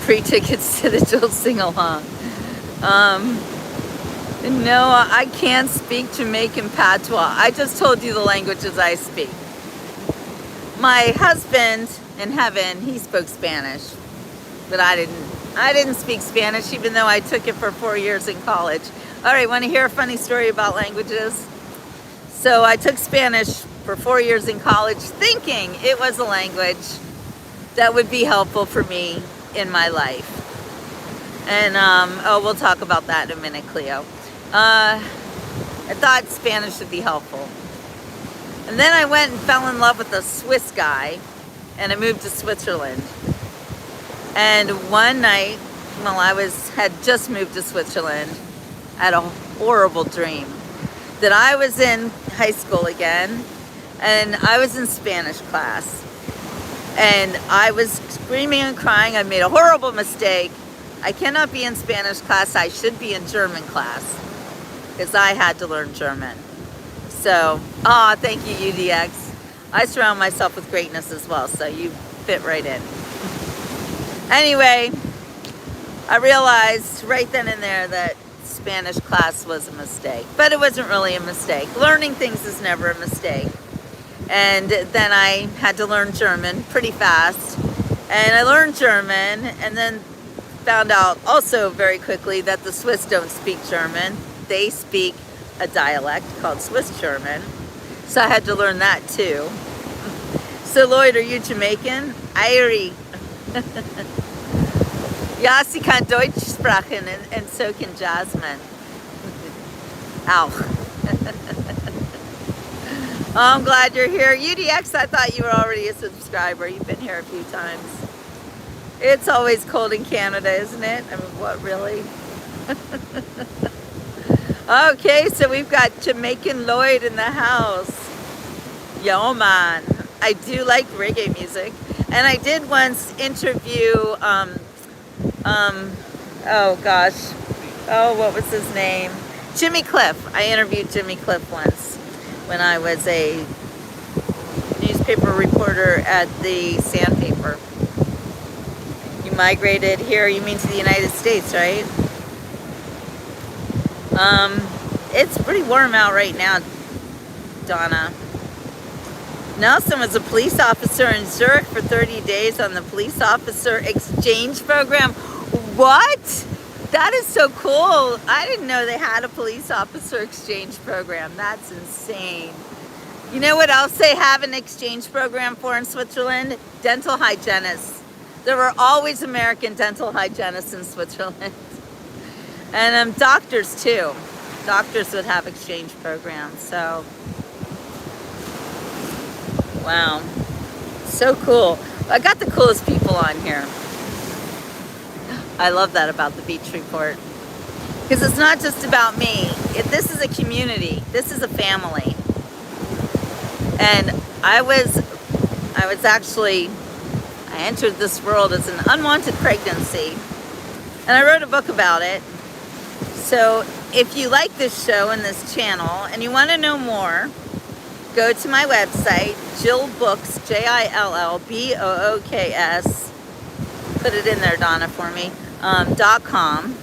Free tickets to the Jill sing-along. No, I can't speak Jamaican patois. I just told you the languages I speak. My husband in heaven, he spoke Spanish, but I didn't speak Spanish, even though I took it for 4 years in college. All right, want to hear a funny story about languages? So I took Spanish for 4 years in college, thinking it was a language that would be helpful for me in my life. And, oh, we'll talk about that in a minute, Cleo. I thought Spanish would be helpful. And then I went and fell in love with a Swiss guy, and I moved to Switzerland. And one night, while I had just moved to Switzerland, I had a horrible dream that I was in high school again, and I was in Spanish class. And I was screaming and crying. I made a horrible mistake. I cannot be in Spanish class. I should be in German class, because I had to learn German. So, thank you, UDX. I surround myself with greatness as well, so you fit right in. Anyway, I realized right then and there that Spanish class was a mistake, but it wasn't really a mistake. Learning things is never a mistake. And then I had to learn German pretty fast, and I learned German, and then found out also very quickly that the Swiss don't speak German. They speak a dialect called Swiss German, so I had to learn that too. So Lloyd, are you Jamaican? Irie. Ja, sie kann Deutsch sprechen, and so can Jasmine. Auch. Oh, I'm glad you're here. UDX, I thought you were already a subscriber. You've been here a few times. It's always cold in Canada, isn't it? I mean, what, really? Okay, so we've got Jamaican Lloyd in the house. Yo, man. I do like reggae music. And I did once interview, oh gosh. Oh, what was his name? Jimmy Cliff. I interviewed Jimmy Cliff once when I was a newspaper reporter at the Sandpaper. You migrated here, you mean to the United States, right? It's pretty warm out right now, Donna. Nelson was a police officer in Zurich for 30 days on the police officer exchange program. What? That is so cool. I didn't know they had a police officer exchange program. That's insane. You know what else they have an exchange program for in Switzerland? Dental hygienists. There were always American dental hygienists in Switzerland. And doctors too. Doctors would have exchange programs, so. Wow, so cool. I got the coolest people on here. I love that about the Beach Report. Because it's not just about me. This is a community. This is a family. And I entered this world as an unwanted pregnancy. And I wrote a book about it. So if you like this show and this channel and you want to know more, go to my website, Jill Books, JILLBOOKS. Put it in there, Donna, for me. .com.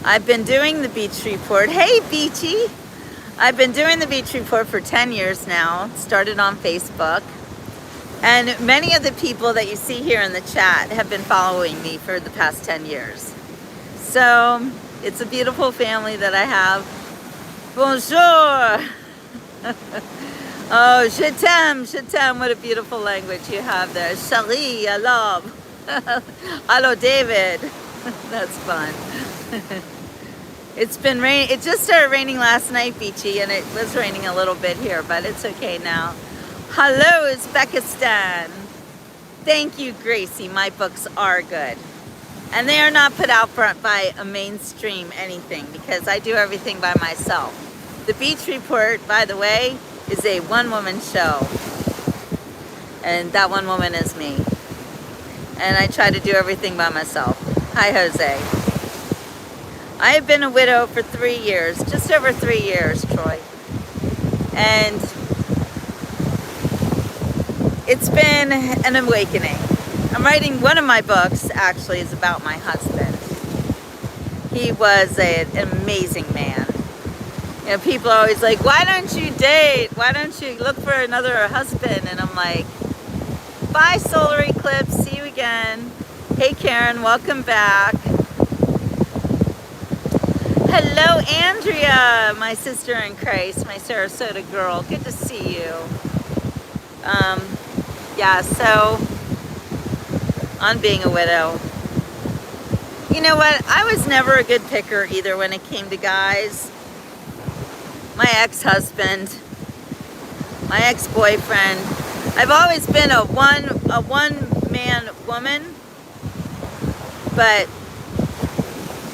I've been doing the Beach Report. Hey, Beachy! I've been doing the Beach Report for 10 years now. Started on Facebook. And many of the people that you see here in the chat have been following me for the past 10 years. So, it's a beautiful family that I have. Bonjour! Oh, je t'aime, what a beautiful language you have there. Chérie, I love. Hello, David. That's fun. It's been rain. It just started raining last night, Beachy, and it was raining a little bit here, but it's okay now. Hello, Uzbekistan. Thank you, Gracie. My books are good. And they are not put out by a mainstream anything, because I do everything by myself. The Beach Report, by the way, is a one-woman show. And that one woman is me. And I try to do everything by myself. Hi, Jose. I have been a widow for 3 years, just over 3 years, Troy. And it's been an awakening. I'm writing one of my books, actually, is about my husband. He was an amazing man. You know, people are always like, why don't you date? Why don't you look for another husband? And I'm like, bye, solar eclipse. See you again. Hey, Karen, welcome back. Hello, Andrea, my sister in Christ, my Sarasota girl. Good to see you. Yeah, so on being a widow. You know what? I was never a good picker either when it came to guys. My ex-husband, my ex-boyfriend. I've always been a one-man woman, but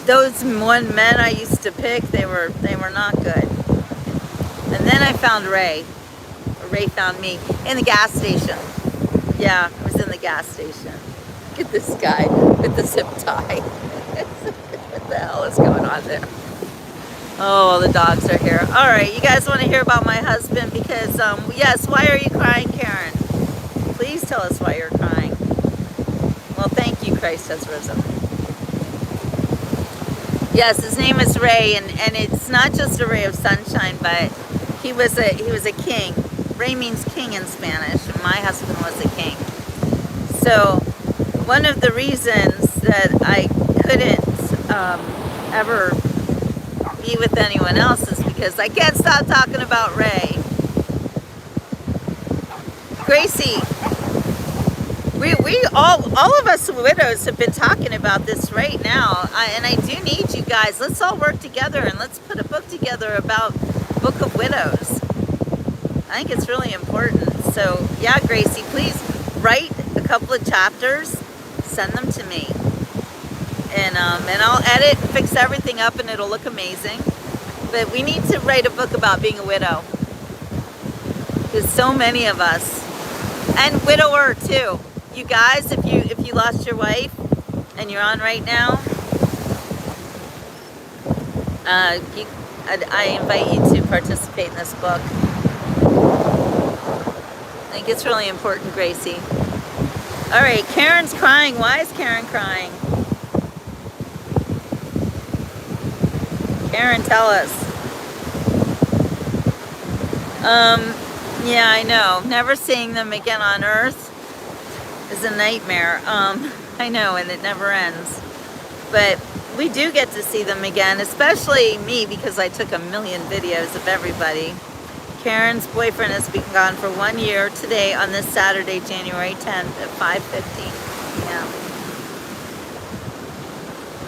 those one men I used to pick, they were not good. And then I found Ray. Ray found me in the gas station. Yeah, I was in the gas station. Look at this guy with the zip tie. What the hell is going on there? Oh, the dogs are here. All right, you guys want to hear about my husband? Because, yes, why are you crying, Karen? Please tell us why you're crying. Well, thank you, Christ has risen. Yes, his name is Ray, and it's not just a ray of sunshine, but he was a king. Ray means king in Spanish, and my husband was a king. So one of the reasons that I couldn't ever be with anyone else is because I can't stop talking about Ray. Gracie, we all of us widows have been talking about this right now, and I do need you guys. Let's all work together and let's put a book together about Book of Widows. I think it's really important. So yeah, Gracie, please write a couple of chapters, send them to me, and I'll edit and fix everything up, and it'll look amazing. But we need to write a book about being a widow, because so many of us, and widower too. You guys, if you lost your wife and you're on right now, I invite you to participate in this book. I think it's really important, Gracie. All right, Karen's crying. Why is Karen crying? Karen, tell us. Yeah, I know. Never seeing them again on Earth is a nightmare. I know, and it never ends. But we do get to see them again, especially me, because I took a million videos of everybody. Karen's boyfriend has been gone for 1 year today on this Saturday, January 10th at 5:50 p.m.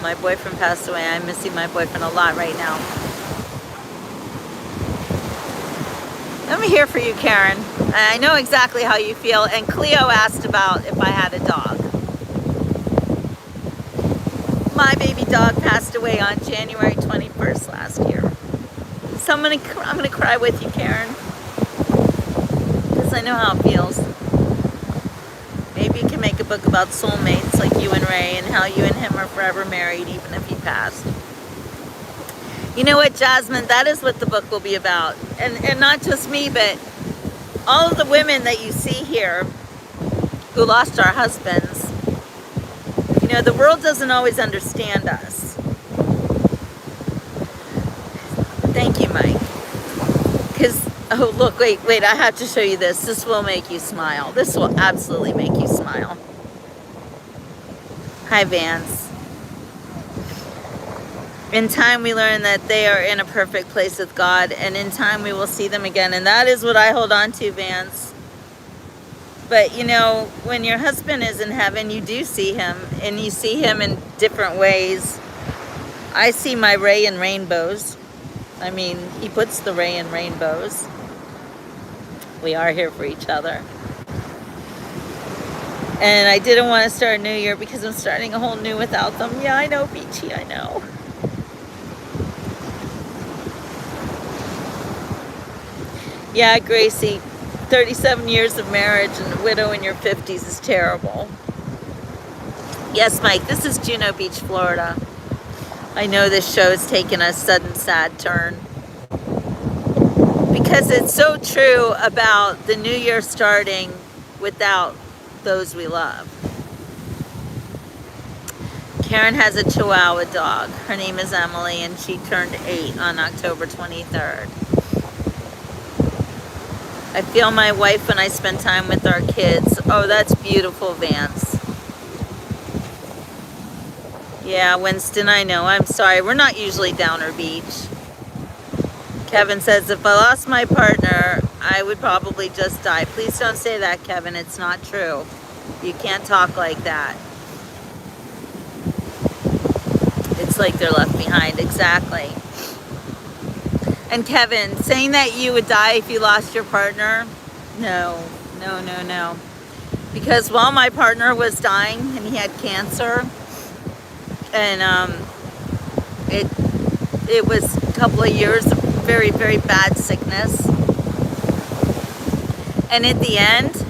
My boyfriend passed away. I'm missing my boyfriend a lot right now. I'm here for you, Karen. I know exactly how you feel. And Cleo asked about if I had a dog. My baby dog passed away on January 21st last year. So I'm gonna cry with you, Karen, because I know how it feels. Maybe you can make a book about soulmates like you and Ray, and how you and him are forever married even if he passed. You know what, Jasmine? That is what the book will be about. And not just me, but all of the women that you see here who lost our husbands. You know, the world doesn't always understand us. Thank you, Mike. Because, oh, look, wait, I have to show you this. This will make you smile. This will absolutely make you smile. Hi, Vance. In time, we learn that they are in a perfect place with God, and in time, we will see them again. And that is what I hold on to, Vance. But, you know, when your husband is in heaven, you do see him, and you see him in different ways. I see my Ray in rainbows. I mean, he puts the Ray in rainbows. We are here for each other. And I didn't want to start a new year because I'm starting a whole new without them. Yeah, I know, Beachy, I know. Yeah, Gracie, 37 years of marriage and a widow in your 50s is terrible. Yes, Mike, this is Juno Beach, Florida. I know this show has taken a sudden sad turn, because it's so true about the new year starting without those we love. Karen has a Chihuahua dog. Her name is Emily, and she turned 8 on October 23rd. I feel my wife when I spend time with our kids. Oh, that's beautiful, Vance. Yeah, Winston, I know. I'm sorry. We're not usually Downer Beach. Kevin says, if I lost my partner, I would probably just die. Please don't say that, Kevin. It's not true. You can't talk like that. It's like they're left behind. Exactly. And Kevin, saying that you would die if you lost your partner, no. Because while my partner was dying and he had cancer, and it was a couple of years of very, very bad sickness. And at the end,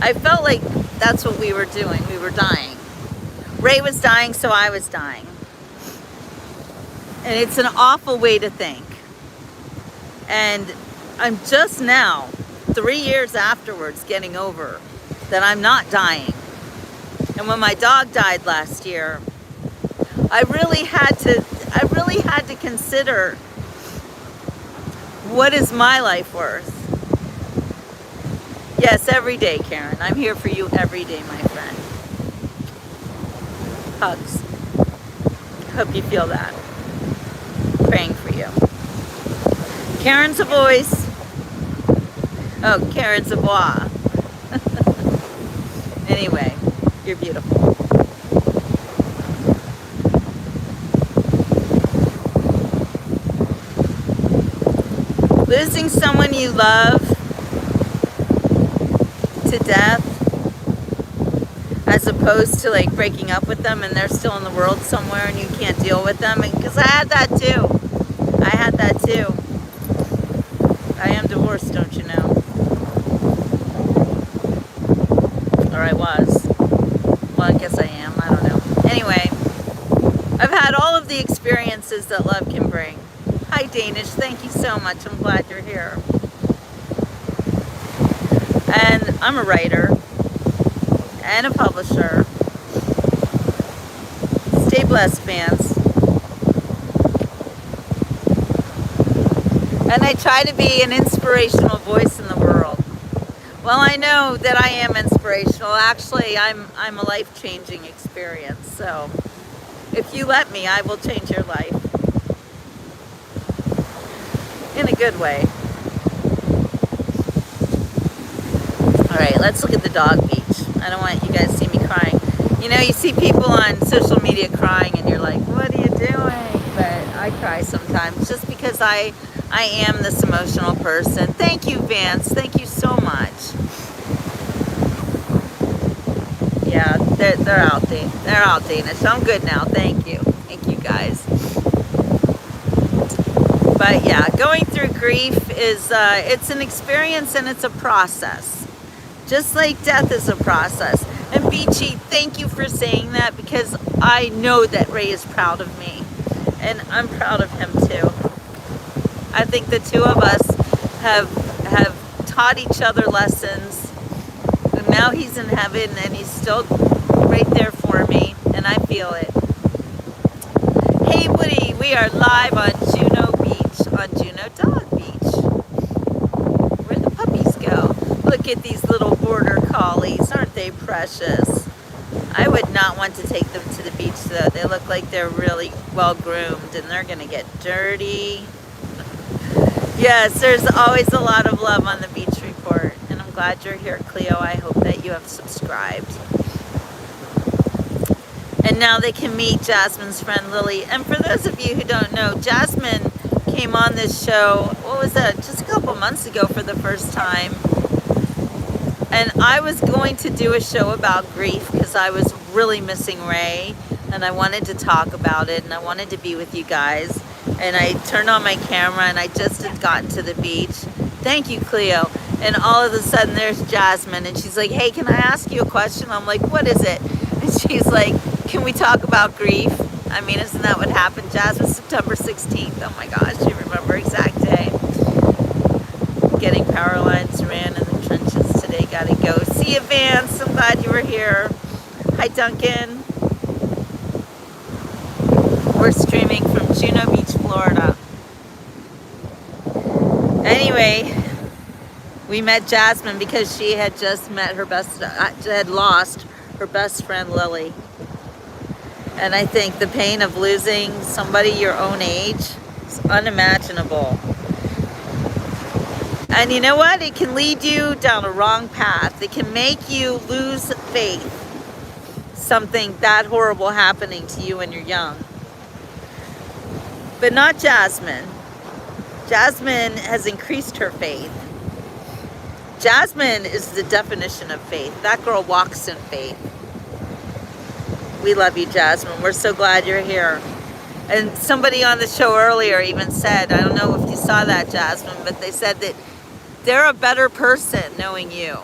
I felt like that's what we were doing. We were dying. Ray was dying, so I was dying. And it's an awful way to think. And I'm just now, 3 years afterwards, getting over that I'm not dying. And when my dog died last year, I really had to consider, what is my life worth? Yes, every day, Karen. I'm here for you every day, my friend. Hugs. Hope you feel that. Praying for you. Karen's a voice. Oh, Karen's a voix. Anyway, you're beautiful. Losing someone you love to death, as opposed to like breaking up with them and they're still in the world somewhere and you can't deal with them. Because I had that too. I had that too. I am divorced, don't you know? Or I was. Well, I guess I am. I don't know. Anyway, I've had all of the experiences that love can bring. Hi, Danish. Thank you so much. I'm glad you're here. And I'm a writer and a publisher. Stay blessed, fans. And I try to be an inspirational voice in the world. Well, I know that I am inspirational. Actually, I'm a life-changing experience. So if you let me, I will change your life. In a good way. Alright, let's look at the dog beach. I don't want you guys to see me crying. You know, you see people on social media crying and you're like, what are you doing? But I cry sometimes just because I am this emotional person. Thank you, Vance. Thank you so much. Yeah, they're out there. They're out, Danish. I'm good now. Thank you. Thank you, guys. But yeah, going through grief is, it's an experience and it's a process. Just like death is a process. And Beachy, thank you for saying that, because I know that Ray is proud of me. And I'm proud of him too. I think the two of us have taught each other lessons. And now he's in heaven and he's still right there for me. And I feel it. Hey Woody, we are live on Juno Beach, on Juno Dog Beach. Where the puppies go. Look at these little border collies, aren't they precious? I would not want to take them to the beach though. They look like they're really well groomed and they're gonna get dirty. Yes, there's always a lot of love on the beach report. And I'm glad you're here, Cleo. I hope that you have subscribed. And now they can meet Jasmine's friend Lily. And for those of you who don't know, Jasmine came on this show, what was that, just a couple months ago for the first time. And I was going to do a show about grief because I was really missing Ray. And I wanted to talk about it and I wanted to be with you guys. And I turned on my camera and I just had gotten to the beach. Thank you, Cleo. And all of a sudden there's Jasmine and she's like, hey, can I ask you a question? I'm like, what is it? And she's like, can we talk about grief? I mean, isn't that what happened? Jasmine, September 16th. Oh my gosh, you remember exact day. Getting power lines ran in the trenches today. Gotta go. See you, Vance. I'm glad you were here. Hi, Duncan. We're streaming from Juno Beach, Florida. Anyway, we met Jasmine because she had just met her had lost her best friend Lily. And I think the pain of losing somebody your own age is unimaginable. And you know what? It can lead you down a wrong path. It can make you lose faith. Something that horrible happening to you when you're young. But not Jasmine. Jasmine has increased her faith. Jasmine is the definition of faith. That girl walks in faith. We love you, Jasmine. We're so glad you're here. And somebody on the show earlier even said, I don't know if you saw that, Jasmine, but they said that they're a better person knowing you.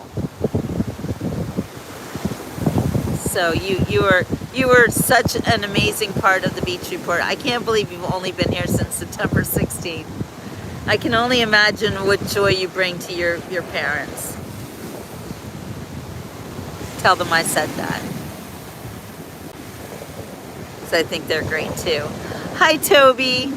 So you were such an amazing part of the Beach Report. I can't believe you've only been here since September 16th. I can only imagine what joy you bring to your parents. Tell them I said that. Because I think they're great too. Hi, Toby.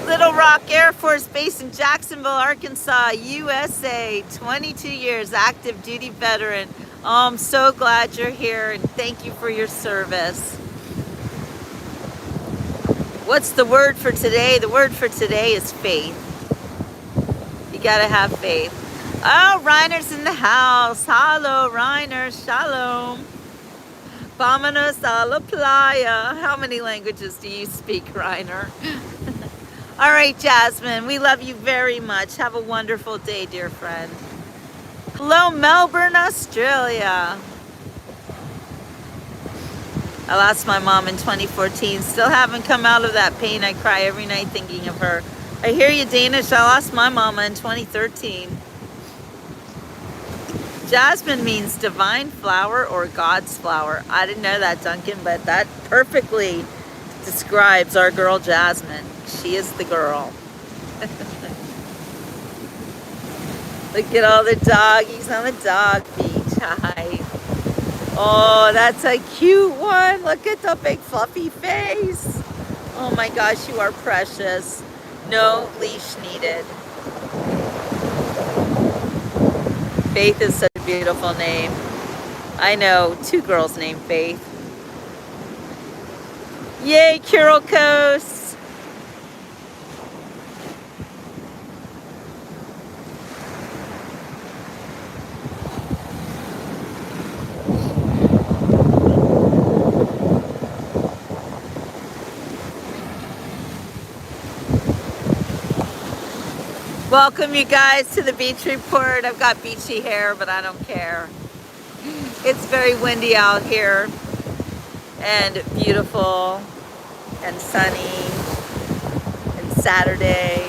Little Rock Air Force Base in Jacksonville, Arkansas, USA. 22 years, active duty veteran. Oh, I'm so glad you're here, and thank you for your service. What's the word for today? The word for today is faith. You gotta have faith. Oh, Reiner's in the house. Hello, Reiner. Shalom. Vámonos a la playa. How many languages do you speak, Reiner? All right, Jasmine, we love you very much. Have a wonderful day, dear friend. Hello, Melbourne, Australia. I lost my mom in 2014. Still haven't come out of that pain. I cry every night thinking of her. I hear you, Danish. I lost my mama in 2013. Jasmine means divine flower or God's flower. I didn't know that, Duncan, but that perfectly describes our girl Jasmine. She is the girl. Look at all the doggies on the dog beach. Hi. Oh, that's a cute one. Look at the big fluffy face. Oh my gosh, you are precious. No leash needed. Faith is such a beautiful name. I know 2 girls named Faith. Yay, Curl Coast. Welcome you guys to the Beach Report. I've got beachy hair, but I don't care. It's very windy out here and beautiful and sunny and Saturday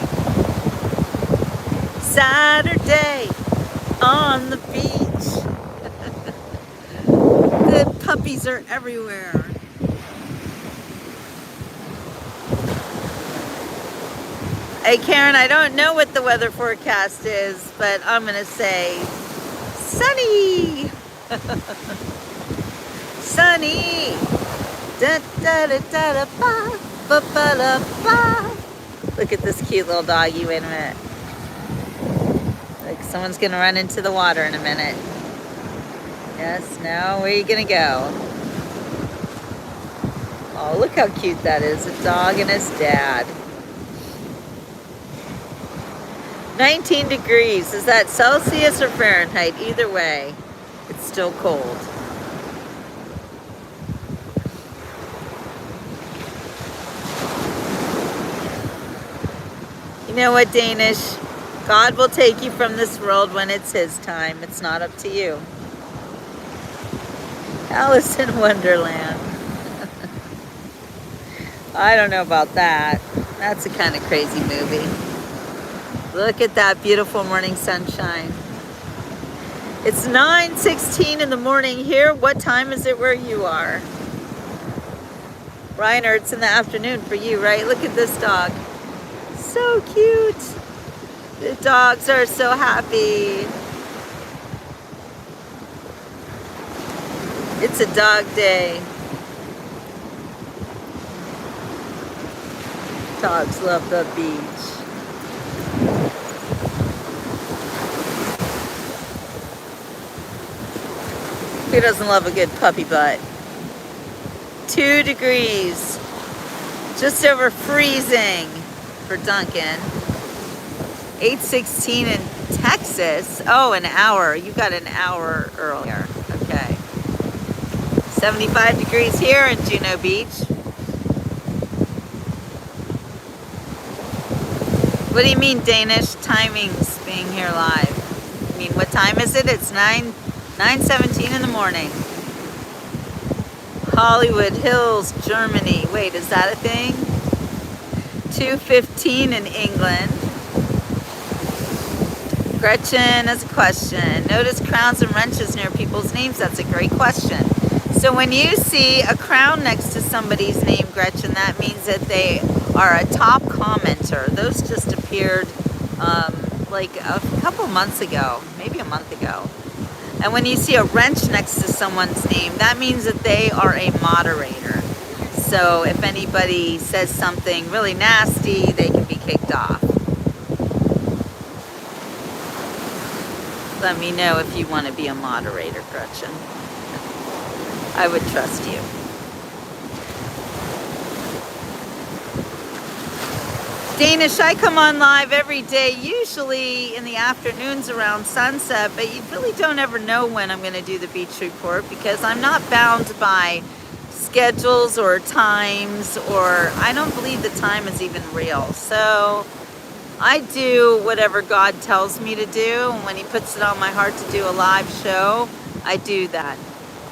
on the beach. The puppies are everywhere. Hey Karen, I don't know what the weather forecast is, but I'm gonna say sunny. Sunny. Da, da, da, da, da, ba, ba, ba, da, ba. Look at this cute little doggy. Wait a minute. Like someone's gonna run into the water in a minute. Yes, no, where are you gonna go? Oh, look how cute that is. A dog and his dad. 19 degrees. Is that Celsius or Fahrenheit? Either way, it's still cold. You know what, Danish? God will take you from this world when it's His time. It's not up to you. Alice in Wonderland. I don't know about that. That's a kind of crazy movie. Look at that beautiful morning sunshine. It's 9:16 in the morning here. What time is it where you are? Reiner, it's in the afternoon for you, right? Look at this dog. So cute. The dogs are so happy. It's a dog day. Dogs love the beach. Who doesn't love a good puppy butt? 2 degrees. Just over freezing for Duncan. 8:16 in Texas. Oh, an hour. You got an hour earlier. Okay. 75 degrees here in Juno Beach. What do you mean, Danish? Timings being here live. I mean, what time is it? It's 9:17 in the morning. Hollywood Hills, Germany. Wait, is that a thing? 2:15 in England. Gretchen has a question. Notice crowns and wrenches near people's names. That's a great question. So when you see a crown next to somebody's name, Gretchen, that means that they are a top commenter. Those just appeared like a couple months ago, maybe a month ago. And when you see a wrench next to someone's name, that means that they are a moderator. So if anybody says something really nasty, they can be kicked off. Let me know if you want to be a moderator, Gretchen. I would trust you. Danish, I come on live every day, usually in the afternoons around sunset, but you really don't ever know when I'm going to do the beach report because I'm not bound by schedules or times, or I don't believe the time is even real. So I do whatever God tells me to do, and when he puts it on my heart to do a live show, I do that.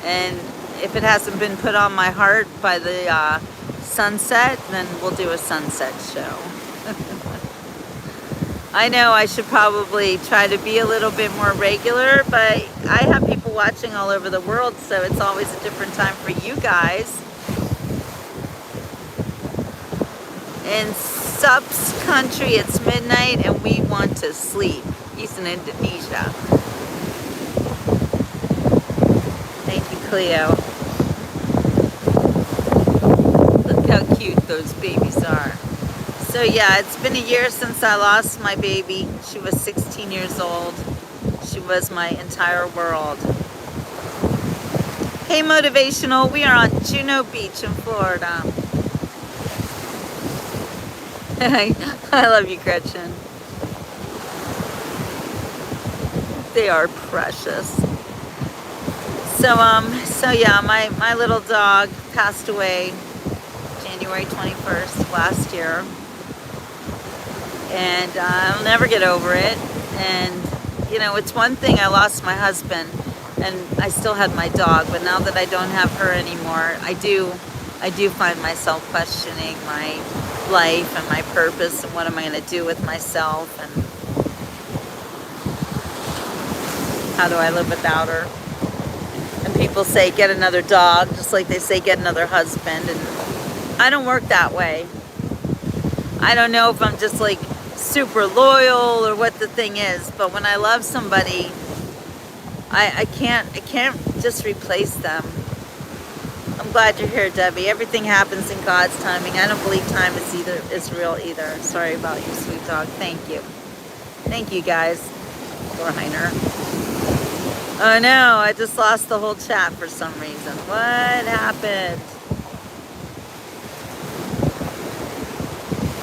And if it hasn't been put on my heart by the sunset, then we'll do a sunset show. I know I should probably try to be a little bit more regular, but I have people watching all over the world, so it's always a different time for you guys. In SURFS country, it's midnight and we want to sleep. He's in Indonesia. Thank you, Cleo. Look how cute those babies are. So yeah, it's been a year since I lost my baby. She was 16 years old. She was my entire world. Hey Motivational, we are on Juno Beach in Florida. I love you, Gretchen. They are precious. So yeah, my little dog passed away January 21st last year. And I'll never get over it. And you know, it's one thing, I lost my husband and I still had my dog, but now that I don't have her anymore, I do find myself questioning my life and my purpose and what am I going to do with myself and how do I live without her. And people say get another dog, just like they say get another husband, and I don't work that way. I don't know if I'm just like super loyal or what the thing is, but when I love somebody, I can't just replace them. I'm glad you're here, Debbie. Everything happens in God's timing. I don't believe time is real either. Sorry about you, sweet dog. Thank you. Thank you, guys. Poor Heiner. Oh no, I just lost the whole chat for some reason. What happened?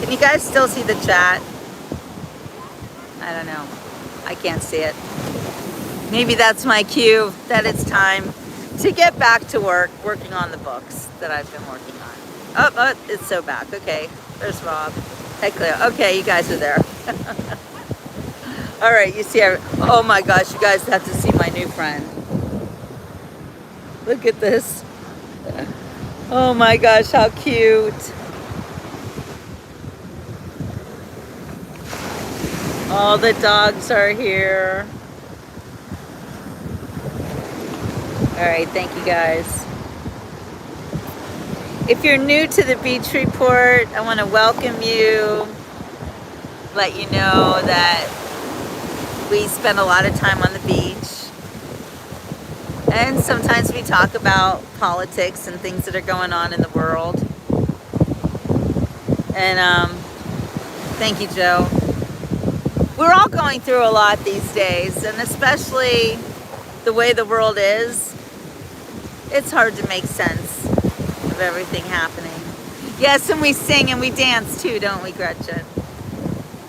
Can you guys still see the chat? I don't know. I can't see it. Maybe that's my cue that it's time to get back to working on the books that I've been working on. Oh, it's so back. Okay, there's Rob. Hey, Cleo. Okay, you guys are there. All right, you see, oh my gosh, you guys have to see my new friend. Look at this. Oh my gosh, how cute. All the dogs are here. All right, thank you guys. If you're new to the beach report, I want to welcome you. Let you know that we spend a lot of time on the beach. And sometimes we talk about politics and things that are going on in the world. And thank you, Joe. We're all going through a lot these days, and especially the way the world is, it's hard to make sense of everything happening. Yes, and we sing and we dance too, don't we, Gretchen?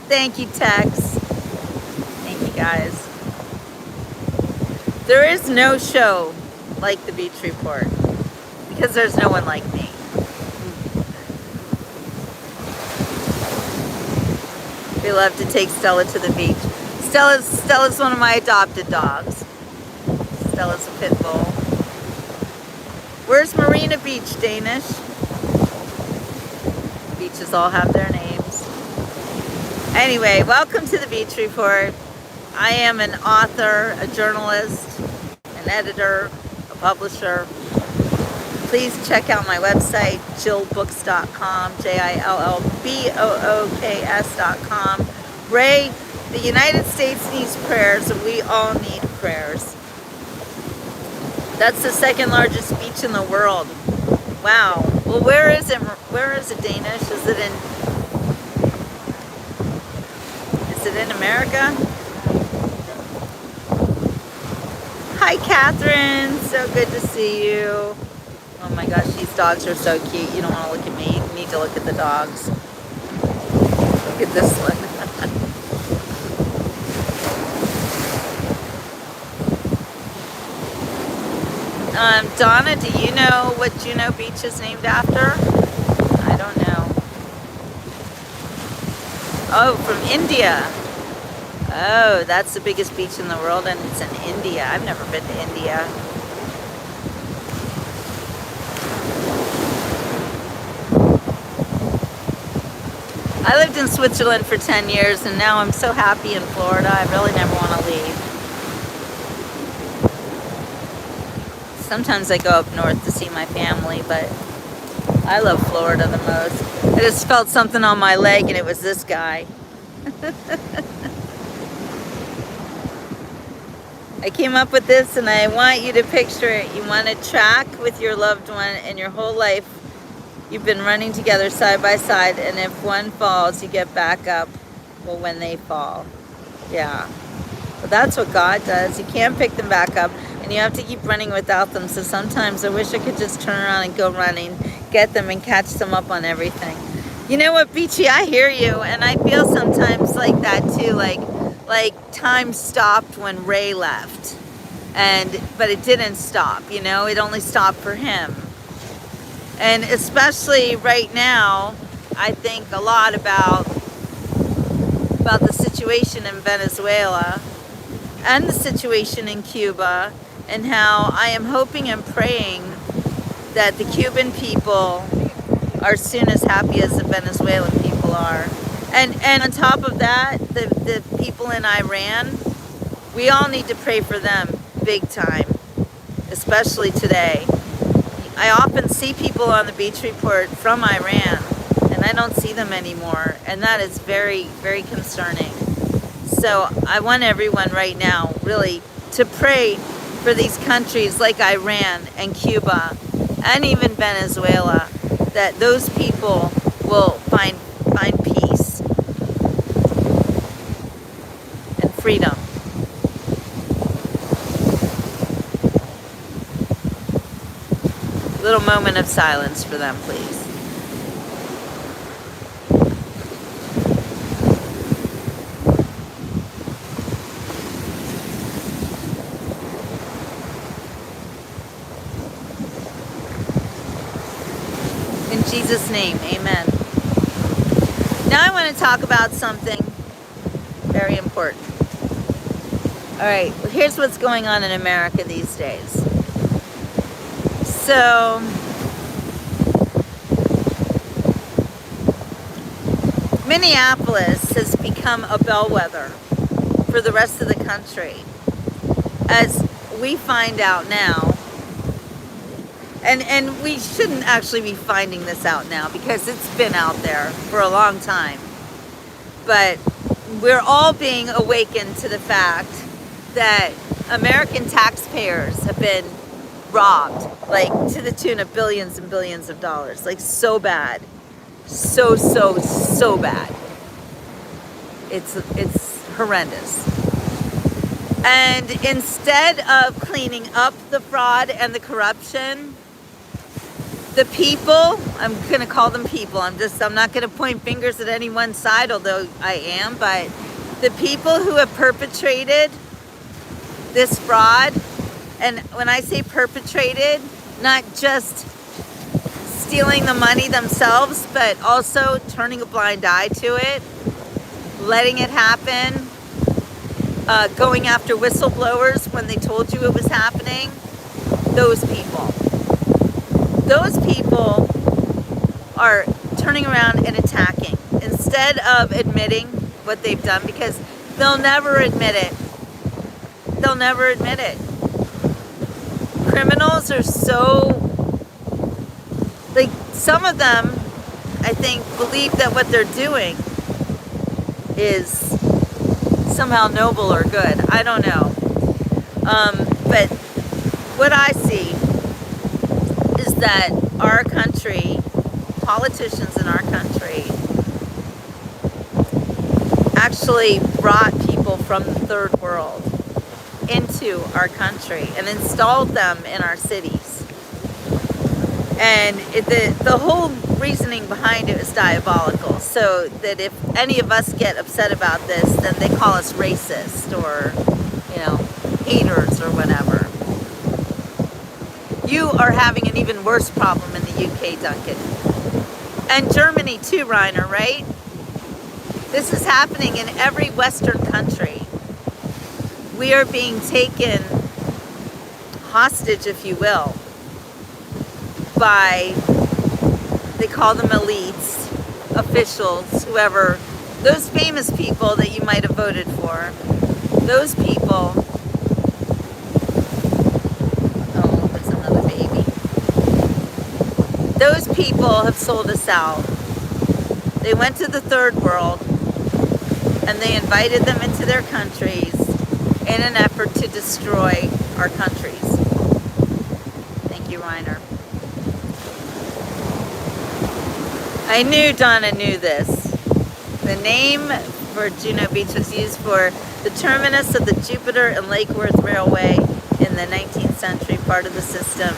Thank you, Tex. Thank you, guys. There is no show like the Beach Report because there's no one like me. We love to take Stella to the beach. Stella's one of my adopted dogs. Stella's a pit bull. Where's Marina Beach, Danish? Beaches all have their names. Anyway, welcome to the Beach Report. I am an author, a journalist, an editor, a publisher. Please check out my website, jillbooks.com, JILLBOOKS.com. Ray, the United States needs prayers, and we all need prayers. That's the second largest beach in the world. Wow. Well, where is it? Where is it, Danish? Is it in America? Hi, Catherine. So good to see you. Oh my gosh, these dogs are so cute. You don't want to look at me. You need to look at the dogs. Look at this one. Donna, do you know what Juno Beach is named after? I don't know. Oh, from India. Oh, that's the biggest beach in the world, and it's in India. I've never been to India. I lived in Switzerland for 10 years, and now I'm so happy in Florida. I really never want to leave. Sometimes I go up north to see my family, but I love Florida the most. I just felt something on my leg, and it was this guy. I came up with this, and I want you to picture it. You want to track with your loved one, and your whole life you've been running together side by side, and if one falls, you get back up. Well, when they fall. Yeah. But that's what God does. You can't pick them back up, and you have to keep running without them. So sometimes I wish I could just turn around and go running, get them, and catch them up on everything. You know what, Beachy, I hear you, and I feel sometimes like that too, like time stopped when Ray left, but it didn't stop, you know, it only stopped for him. And especially right now, I think a lot about the situation in Venezuela and the situation in Cuba, and how I am hoping and praying that the Cuban people are soon as happy as the Venezuelan people are. And on top of that, the people in Iran, we all need to pray for them big time, especially today. I often see people on the beach report from Iran, and I don't see them anymore, and that is very, very concerning. So I want everyone right now really to pray for these countries like Iran and Cuba and even Venezuela, that those people will find peace and freedom. A little moment of silence for them, please. In Jesus' name, amen. Now I want to talk about something very important. All right, well, here's what's going on in America these days. So, Minneapolis has become a bellwether for the rest of the country, as we find out now. And we shouldn't actually be finding this out now, because it's been out there for a long time. But we're all being awakened to the fact that American taxpayers have been robbed, like to the tune of billions and billions of dollars, like so bad, so bad. It's horrendous. And instead of cleaning up the fraud and the corruption, the people, I'm gonna call them people, I'm not gonna point fingers at any one side, although I am, but the people who have perpetrated this fraud, and when I say perpetrated, not just stealing the money themselves, but also turning a blind eye to it, letting it happen, going after whistleblowers when they told you it was happening, those people are turning around and attacking instead of admitting what they've done, because they'll never admit it. They'll never admit it. Criminals are so Like, some of them, I think, believe that what they're doing is somehow noble or good. I don't know. But what I see is that our country, politicians in our country, actually brought people from the third world into our country and installed them in our cities. And the whole reasoning behind it is diabolical, so that if any of us get upset about this, then they call us racist or, haters or whatever. You are having an even worse problem in the UK, Duncan. And Germany too, Reiner, right? This is happening in every Western country. We are being taken hostage, if you will, by, they call them elites, officials, whoever, those famous people that you might have voted for. Those people, oh, there's another baby. Those people have sold us out. They went to the third world and they invited them into their countries in an effort to destroy our countries. Thank you, Reiner. I knew Donna knew this. The name for Juno Beach was used for the terminus of the Jupiter and Lake Worth Railway in the 19th century, part of the system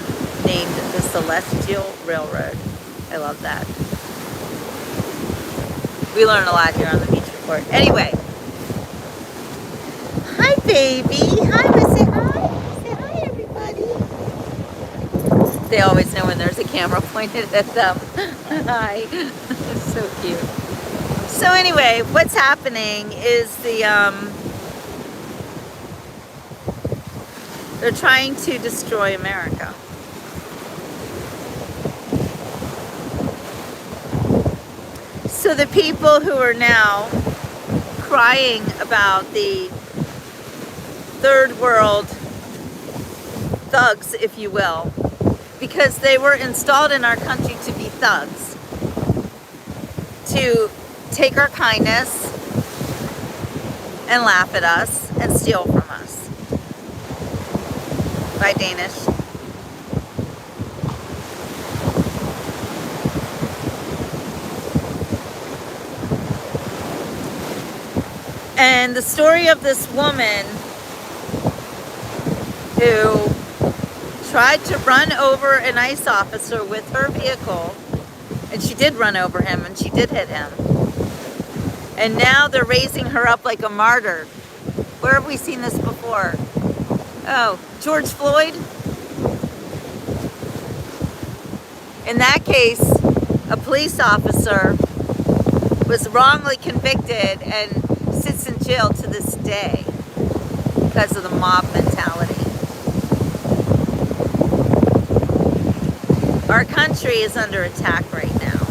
named the Celestial Railroad. I love that. We learn a lot here on the Beach Report. Anyway. Hi, baby. Hi, say hi. Say hi, everybody. They always know when there's a camera pointed at them. Hi. So cute. So anyway, what's happening is they're trying to destroy America. So the people who are now crying about the third world thugs, if you will, because they were installed in our country to be thugs, to take our kindness and laugh at us and steal from us. Bye, Danish. And the story of this woman who tried to run over an ICE officer with her vehicle, and she did run over him and she did hit him. And now they're raising her up like a martyr. Where have we seen this before? Oh, George Floyd? In that case, a police officer was wrongly convicted and sits in jail to this day because of the mob mentality. Our country is under attack right now.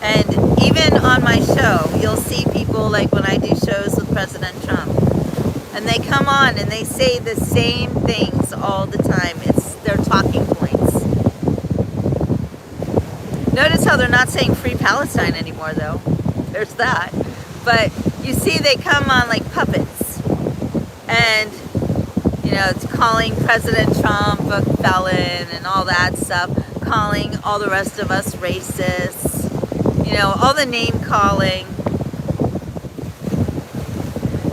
And even on my show, you'll see people, like when I do shows with President Trump, and they come on and they say the same things all the time. It's their talking points. Notice how they're not saying free Palestine anymore, though. There's that. But you see they come on like puppets. And, it's calling President Trump a felon and all that stuff. Calling all the rest of us racists. All the name calling.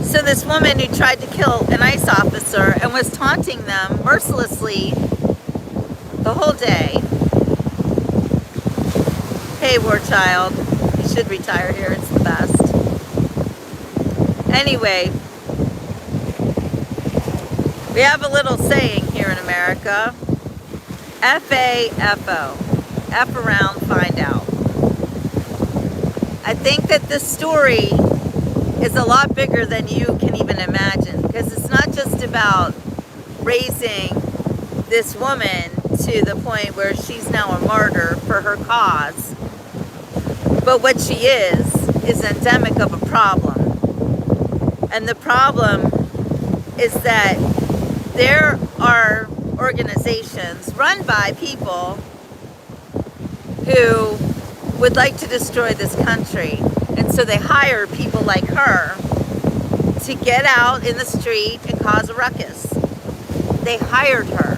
So this woman who tried to kill an ICE officer and was taunting them mercilessly the whole day. Hey, war child, you should retire here, it's the best. Anyway, we have a little saying here in America, F-A-F-O, F around, find out. I think that this story is a lot bigger than you can even imagine, because it's not just about raising this woman to the point where she's now a martyr for her cause, but what she is endemic of a problem. And the problem is that there are organizations run by people who would like to destroy this country. And so they hire people like her to get out in the street and cause a ruckus. They hired her.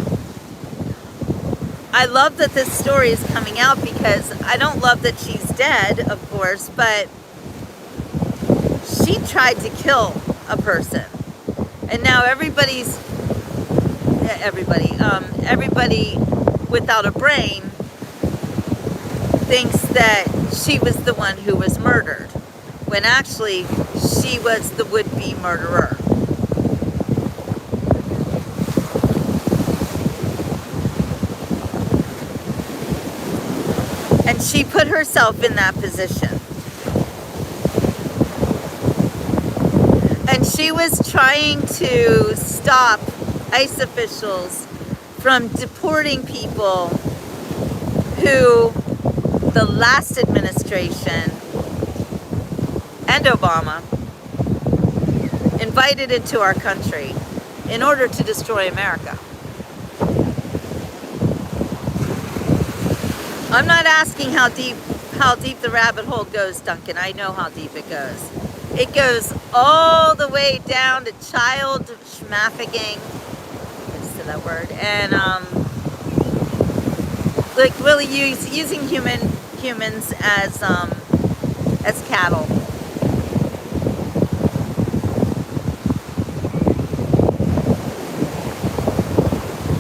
I love that this story is coming out because I don't love that she's dead, of course, but she tried to kill a person. And now everybody without a brain thinks that she was the one who was murdered, when actually she was the would-be murderer. And she put herself in that position. And she was trying to stop ICE officials from deporting people who the last administration and Obama invited into our country in order to destroy America. I'm not asking how deep the rabbit hole goes, Duncan. I know how deep it goes. It goes all the way down to child trafficking. I said that word. And like really using humans as cattle.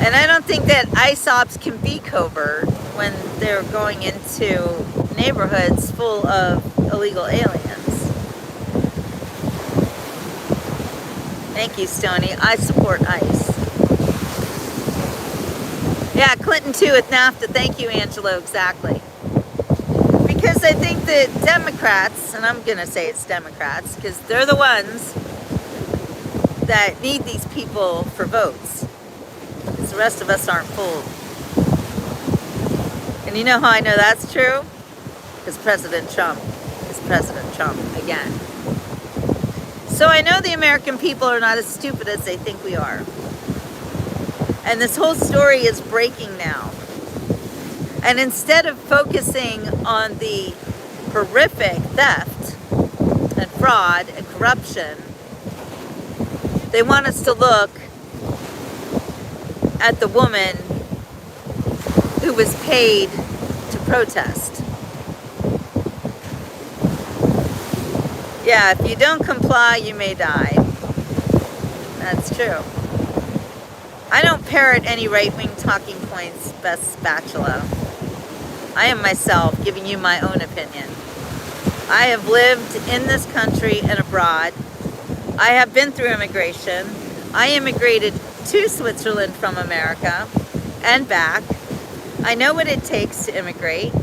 And I don't think that ICE ops can be covert when they're going into neighborhoods full of illegal aliens. Thank you, Stoney. I support ICE. Yeah, Clinton too with NAFTA. Thank you, Angelo. Exactly. Because I think that Democrats, and I'm going to say it's Democrats, because they're the ones that need these people for votes. Because the rest of us aren't fooled. And you know how I know that's true? Because President Trump is President Trump again. So I know the American people are not as stupid as they think we are. And this whole story is breaking now. And instead of focusing on the horrific theft and fraud and corruption, they want us to look at the woman who was paid to protest. Yeah, if you don't comply, you may die. That's true. I don't parrot any right-wing talking points, Best Spatula. I am myself giving you my own opinion. I have lived in this country and abroad. I have been through immigration. I immigrated to Switzerland from America and back. I know what it takes to immigrate.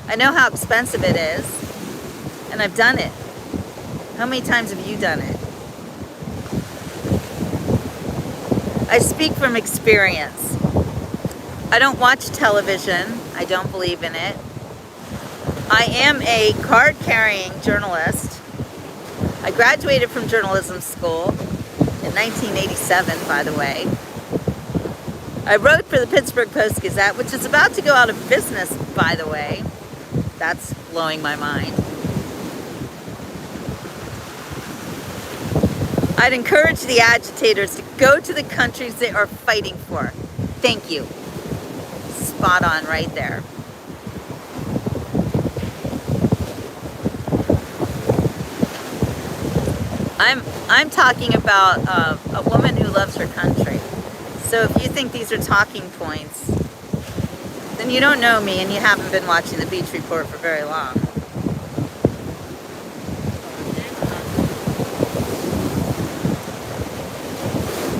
I know how expensive it is. And I've done it. How many times have you done it? I speak from experience. I don't watch television. I don't believe in it. I am a card-carrying journalist. I graduated from journalism school in 1987, by the way. I wrote for the Pittsburgh Post-Gazette, which is about to go out of business, by the way. That's blowing my mind. I'd encourage the agitators to go to the countries they are fighting for. Thank you. Spot on right there. I'm talking about a woman who loves her country. So if you think these are talking points, then you don't know me and you haven't been watching the Beach Report for very long.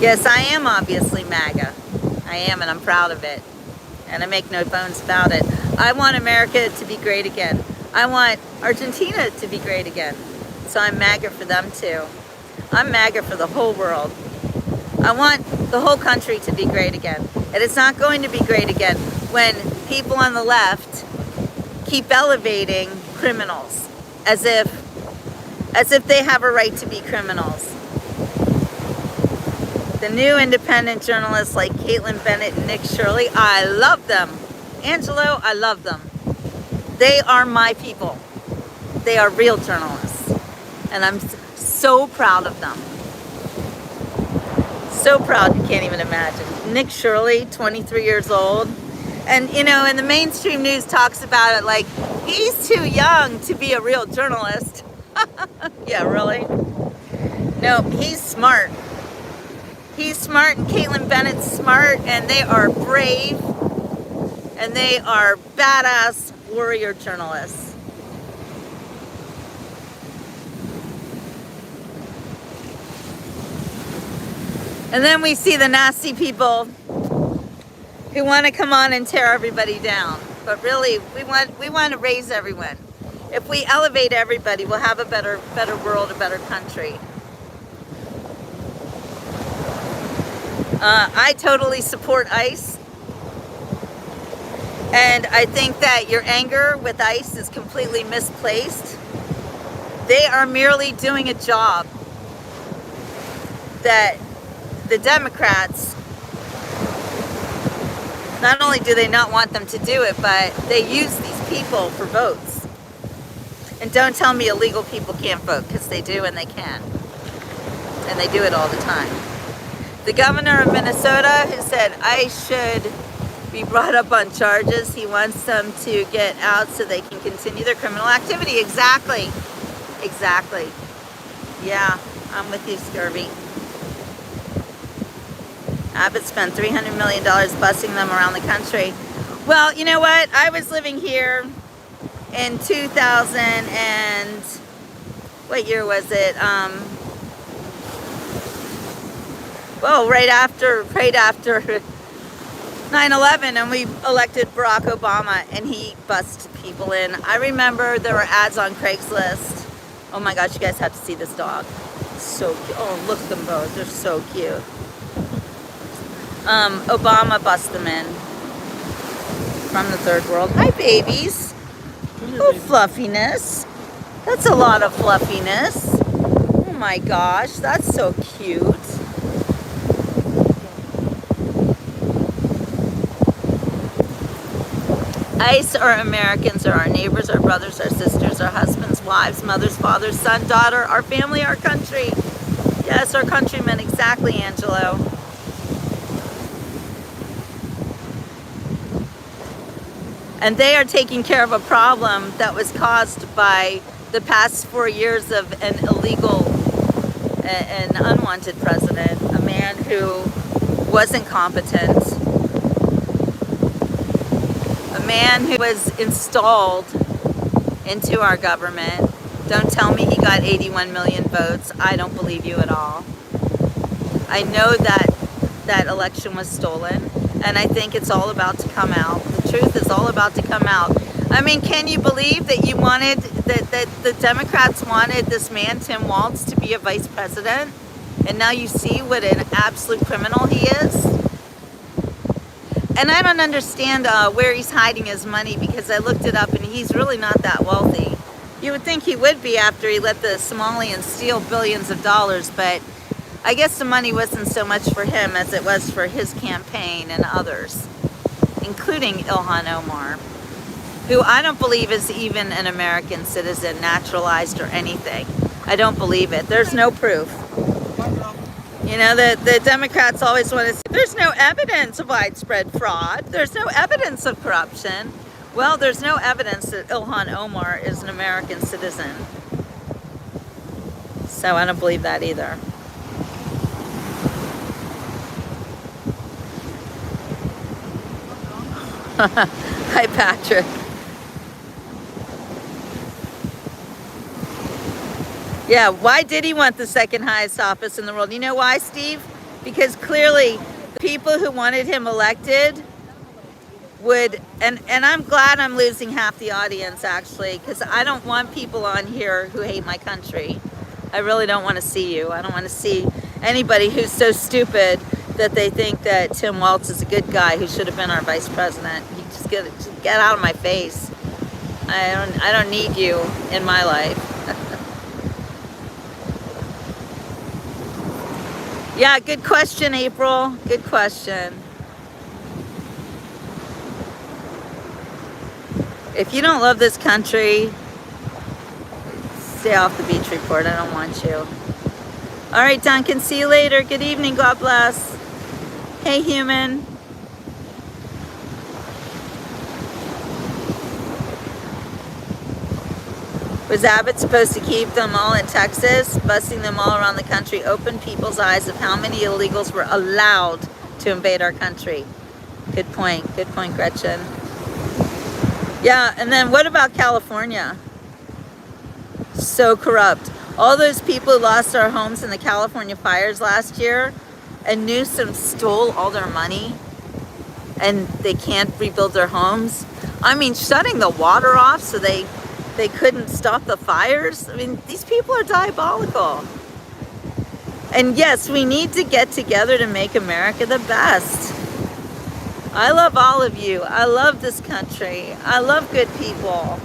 Yes, I am obviously MAGA. I am, and I'm proud of it. And I make no bones about it. I want America to be great again. I want Argentina to be great again. So I'm MAGA for them too. I'm MAGA for the whole world. I want the whole country to be great again. And it's not going to be great again when people on the left keep elevating criminals as if they have a right to be criminals. The new independent journalists like Caitlin Bennett and Nick Shirley, I love them. Angelo, I love them. They are my people. They are real journalists. And I'm so proud of them. So proud, you can't even imagine. Nick Shirley, 23 years old. And, you know, and the mainstream news talks about it like, he's too young to be a real journalist. Yeah, really? No, he's smart. He's smart, and Caitlin Bennett's smart, and they are brave, and they are badass warrior journalists. And then we see the nasty people who want to come on and tear everybody down. But really, we want to raise everyone. If we elevate everybody, we'll have a better world, a better country. I totally support ICE. And I think that your anger with ICE is completely misplaced. They are merely doing a job that the Democrats, not only do they not want them to do it, but they use these people for votes. And don't tell me illegal people can't vote, because they do and they can. And they do it all the time. The governor of Minnesota who said ICE should be brought up on charges. He wants them to get out so they can continue their criminal activity. Exactly. Exactly. Yeah, I'm with you, Scurvy. Abbott spent $300 million busing them around the country. Well, you know what? I was living here in 2000 and what year was it? Well, right after 9/11, and we elected Barack Obama, and he bussed people in. I remember there were ads on Craigslist. Oh my gosh, you guys have to see this dog. So cute. Oh, look at them both. They're so cute. Obama bussed them in from the third world. Hi, babies. Oh, fluffiness. That's a lot of fluffiness. Oh my gosh, that's so cute. ICE are Americans, are our neighbors, our brothers, our sisters, our husbands, wives, mothers, fathers, son, daughter, our family, our country. Yes, our countrymen, exactly, Angelo. And they are taking care of a problem that was caused by the past 4 years of an illegal and unwanted president, a man who wasn't competent, a man who was installed into our government. Don't tell me he got 81 million votes. I don't believe you at all. I know that that election was stolen, and I think it's all about to come out. The truth is all about to come out. I mean, can you believe that you wanted, that the Democrats wanted this man, Tim Walz, to be a vice president? And now you see what an absolute criminal he is? And I don't understand where he's hiding his money, because I looked it up and he's really not that wealthy. You would think he would be after he let the Somalians steal billions of dollars, but I guess the money wasn't so much for him as it was for his campaign and others, including Ilhan Omar, who I don't believe is even an American citizen, naturalized or anything. I don't believe it. There's no proof. You know, the Democrats always want to say, there's no evidence of widespread fraud. There's no evidence of corruption. Well, there's no evidence that Ilhan Omar is an American citizen. So I don't believe that either. Hi, Patrick. Yeah, why did he want the second highest office in the world? You know why, Steve? Because clearly the people who wanted him elected would, and I'm glad I'm losing half the audience, actually, because I don't want people on here who hate my country. I really don't want to see you. I don't want to see anybody who's so stupid that they think that Tim Walz is a good guy who should have been our vice president. You just get out of my face. I don't need you in my life. Yeah, good question, April. Good question. If you don't love this country, stay off the beach report. I don't want you. All right, Duncan, see you later. Good evening. God bless. Hey, human. Was Abbott supposed to keep them all in Texas, busting them all around the country, open people's eyes of how many illegals were allowed to invade our country? Good point, Gretchen. Yeah, and then what about California? So corrupt. All those people who lost our homes in the California fires last year, and Newsom stole all their money, and they can't rebuild their homes. I mean, shutting the water off so they couldn't stop the fires. I mean, these people are diabolical. And yes, we need to get together to make America the best. I love all of you. I love this country. I love good people.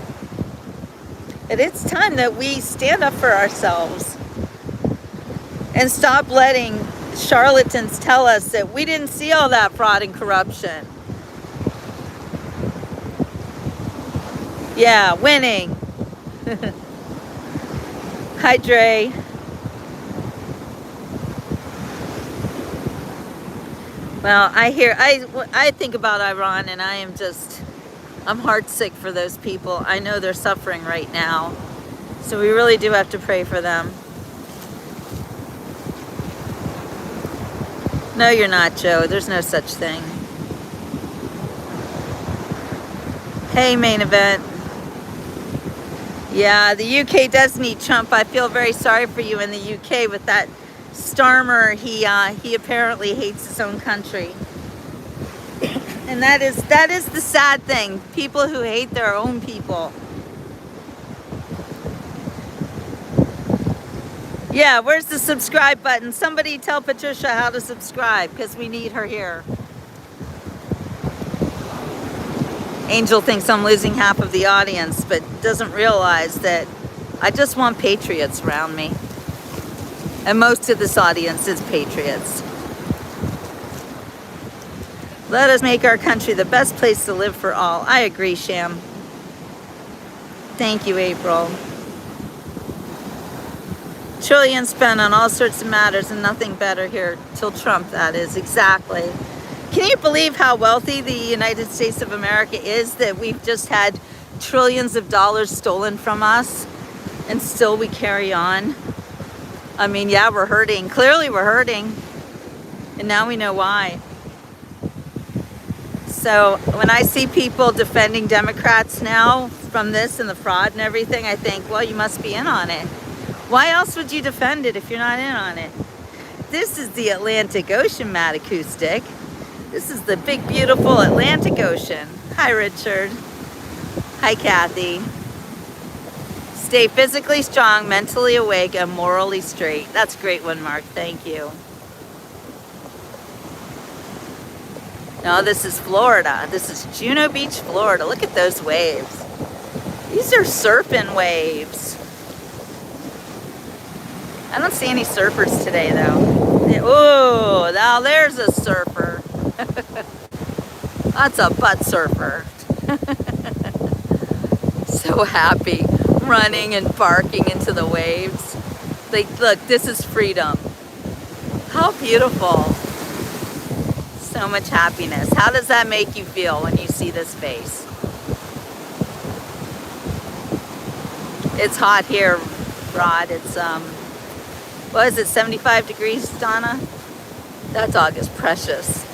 And it's time that we stand up for ourselves and stop letting charlatans tell us that we didn't see all that fraud and corruption. Yeah, winning. Hi, Dre. Well, I think about Iran, and I'm heartsick for those people. I know they're suffering right now. So we really do have to pray for them. No, you're not, Joe. There's no such thing. Hey, main event. Yeah, the UK does need Trump. I feel very sorry for you in the UK with that Starmer. He apparently hates his own country. And that is the sad thing. People who hate their own people. Yeah, where's the subscribe button? Somebody tell Patricia how to subscribe, because we need her here. Angel thinks I'm losing half of the audience, but doesn't realize that I just want patriots around me. And most of this audience is patriots. Let us make our country the best place to live for all. I agree, Sham. Thank you, April. Trillions spent on all sorts of matters and nothing better here till Trump, that is. Exactly. Can you believe how wealthy the United States of America is, that we've just had trillions of dollars stolen from us and still we carry on? I mean, yeah, we're hurting. Clearly we're hurting. And now we know why. So when I see people defending Democrats now from this and the fraud and everything, I think, well, you must be in on it. Why else would you defend it if you're not in on it? This is the Atlantic Ocean, Matt Acoustic. This is the big, beautiful Atlantic Ocean. Hi, Richard. Hi, Kathy. Stay physically strong, mentally awake, and morally straight. That's a great one, Mark. Thank you. No, this is Florida. This is Juno Beach, Florida. Look at those waves. These are surfing waves. I don't see any surfers today, though. Oh, now there's a surfer. That's a butt surfer. So happy, running and barking into the waves. Like, look, this is freedom. How beautiful. So much happiness. How does that make you feel when you see this face? It's hot here, Rod. It's, what is it, 75 degrees, Donna? That dog is precious.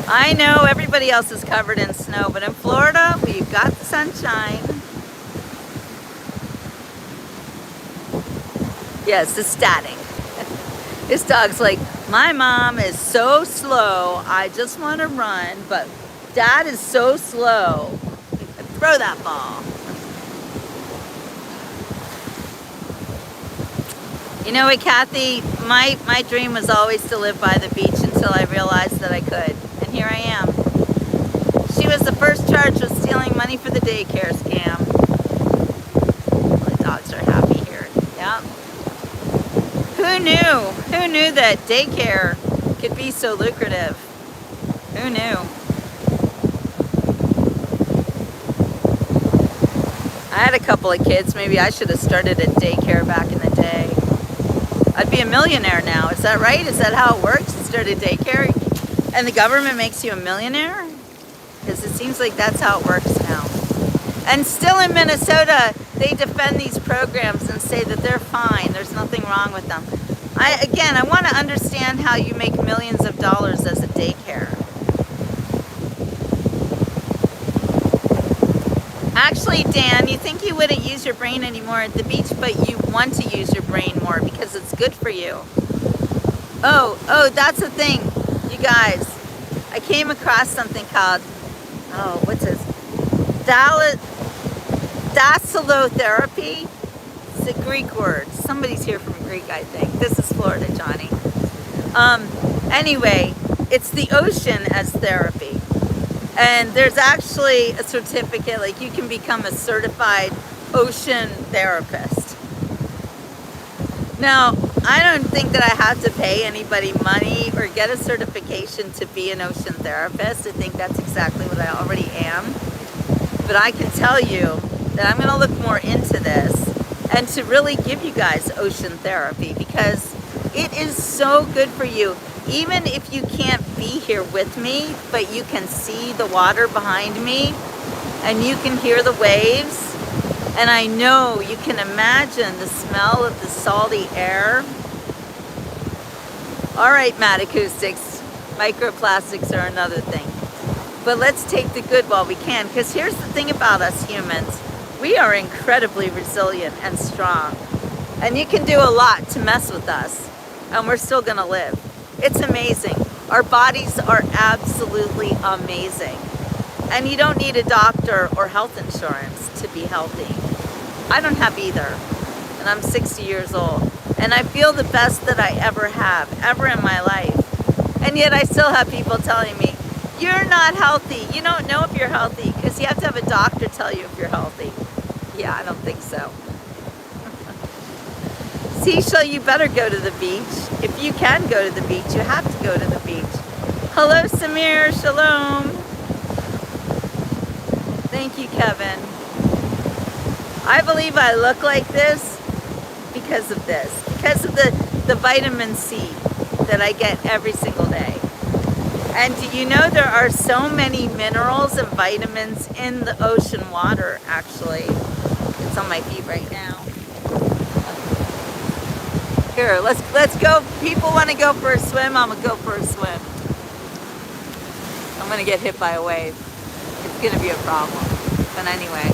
I know everybody else is covered in snow, but in Florida, we've got the sunshine. Yes, ecstatic. This dog's like, my mom is so slow, I just want to run, but Dad is so slow. Throw that ball. You know what, Kathy? My dream was always to live by the beach until I realized that I could. And here I am. She was the first charged with stealing money for the daycare scam. Well, the dogs are happy here. Yeah. Who Who knew? Who knew that daycare could be so lucrative? Who knew? I had a couple of kids. Maybe I should have started a daycare back in the day. I'd be a millionaire now. Is that right? Is that how it works? You start a daycare and the government makes you a millionaire? Because it seems like that's how it works now. And still in Minnesota, they defend these programs and say that they're fine. There's nothing wrong with them. I want to understand how you make millions of dollars as a daycare. Actually, Dan, you think you wouldn't use your brain anymore at the beach, but you want to use your brain more because it's good for you. Oh, that's the thing, you guys. I came across something called, what's this? Dactylotherapy. It's a Greek word. Somebody's here from Greek, I think. This is Florida, Johnny. Anyway, it's the ocean as therapy. And there's actually a certificate, like you can become a certified ocean therapist. Now, I don't think that I have to pay anybody money or get a certification to be an ocean therapist. I think that's exactly what I already am. But I can tell you that I'm going to look more into this and to really give you guys ocean therapy because it is so good for you. Even if you can't be here with me, but you can see the water behind me and you can hear the waves, and I know you can imagine the smell of the salty air. All right, Mad Acoustics, microplastics are another thing. But let's take the good while we can, because here's the thing about us humans. We are incredibly resilient and strong. And you can do a lot to mess with us, and we're still gonna live. It's amazing. Our bodies are absolutely amazing. And you don't need a doctor or health insurance to be healthy. I don't have either. And I'm 60 years old. And I feel the best that I ever have, ever in my life. And yet I still have people telling me, you're not healthy. You don't know if you're healthy because you have to have a doctor tell you if you're healthy. Yeah, I don't think so. Seashell, you better go to the beach. If you can go to the beach, you have to go to the beach. Hello, Samir. Shalom. Thank you, Kevin. I believe I look like this because of this. Because of the vitamin C that I get every single day. And do you know there are so many minerals and vitamins in the ocean water, actually. It's on my feet right now. Here, let's go. People want to go for a swim, I'm going to go for a swim. I'm going to get hit by a wave. It's going to be a problem. But anyway.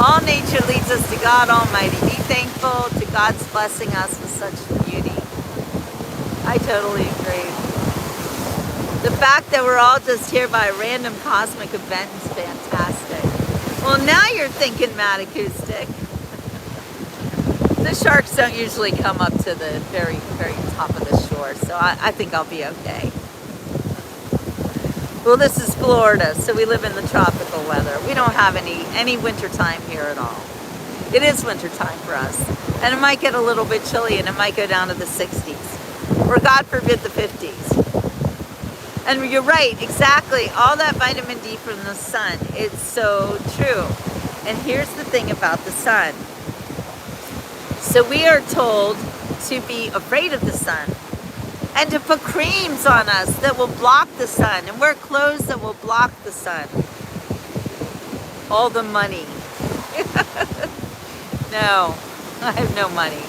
All nature leads us to God Almighty. Be thankful to God's blessing us with such beauty. I totally agree. The fact that we're all just here by a random cosmic event is fantastic. Well, now you're thinking, Mad Acoustic. The sharks don't usually come up to the very, very top of the shore, so I think I'll be okay. Well, this is Florida, so we live in the tropical weather. We don't have any winter time here at all. It is winter time for us, and it might get a little bit chilly, and it might go down to the 60s, or God forbid the 50s. And you're right, exactly. All that vitamin D from the sun. It's so true. And here's the thing about the sun. So we are told to be afraid of the sun and to put creams on us that will block the sun and wear clothes that will block the sun. All the money. No, I have no money.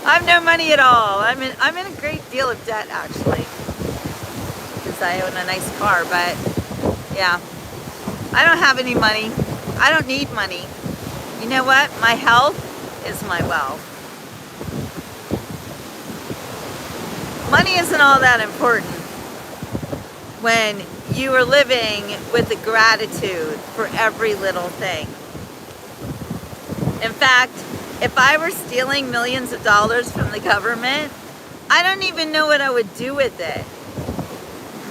I have no money at all. I'm in a great deal of debt, actually. I own a nice car, but yeah, I don't have any money. I don't need money. You know what? My health is my wealth. Money isn't all that important when you are living with the gratitude for every little thing. In fact, if I were stealing millions of dollars from the government, I don't even know what I would do with it.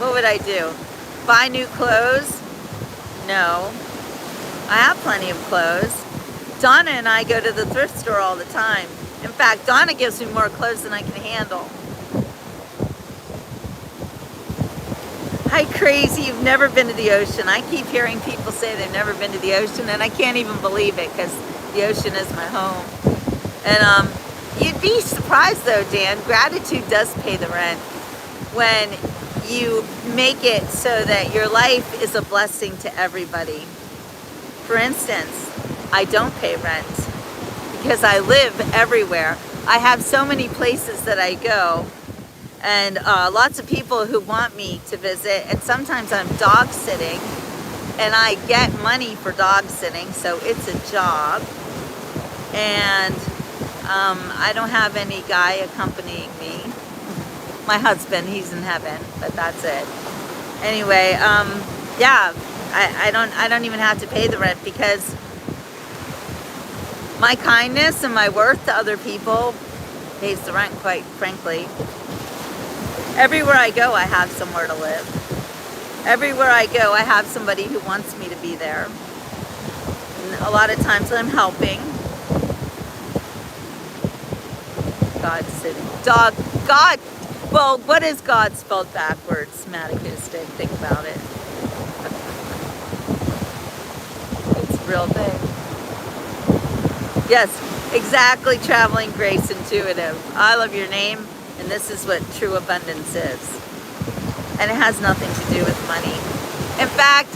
What would I do? Buy new clothes? No. I have plenty of clothes. Donna and I go to the thrift store all the time. In fact, Donna gives me more clothes than I can handle. Hi, Crazy, you've never been to the ocean. I keep hearing people say they've never been to the ocean, and I can't even believe it because the ocean is my home. And you'd be surprised though, Dan, gratitude does pay the rent when you make it so that your life is a blessing to everybody. For instance, I don't pay rent because I live everywhere. I have so many places that I go, and lots of people who want me to visit, and sometimes I'm dog sitting and I get money for dog sitting, so it's a job. And I don't have any guy accompanying me. My husband, he's in heaven, but that's it. Anyway, yeah, I don't even have to pay the rent because my kindness and my worth to other people pays the rent, quite frankly. Everywhere I go, I have somewhere to live. Everywhere I go, I have somebody who wants me to be there. And a lot of times I'm helping. God sitting. God. Well, what is God spelled backwards? Matt Acoustic. Think about it. It's a real thing. Yes, exactly. Traveling Grace Intuitive. I love your name, and this is what true abundance is. And it has nothing to do with money. In fact,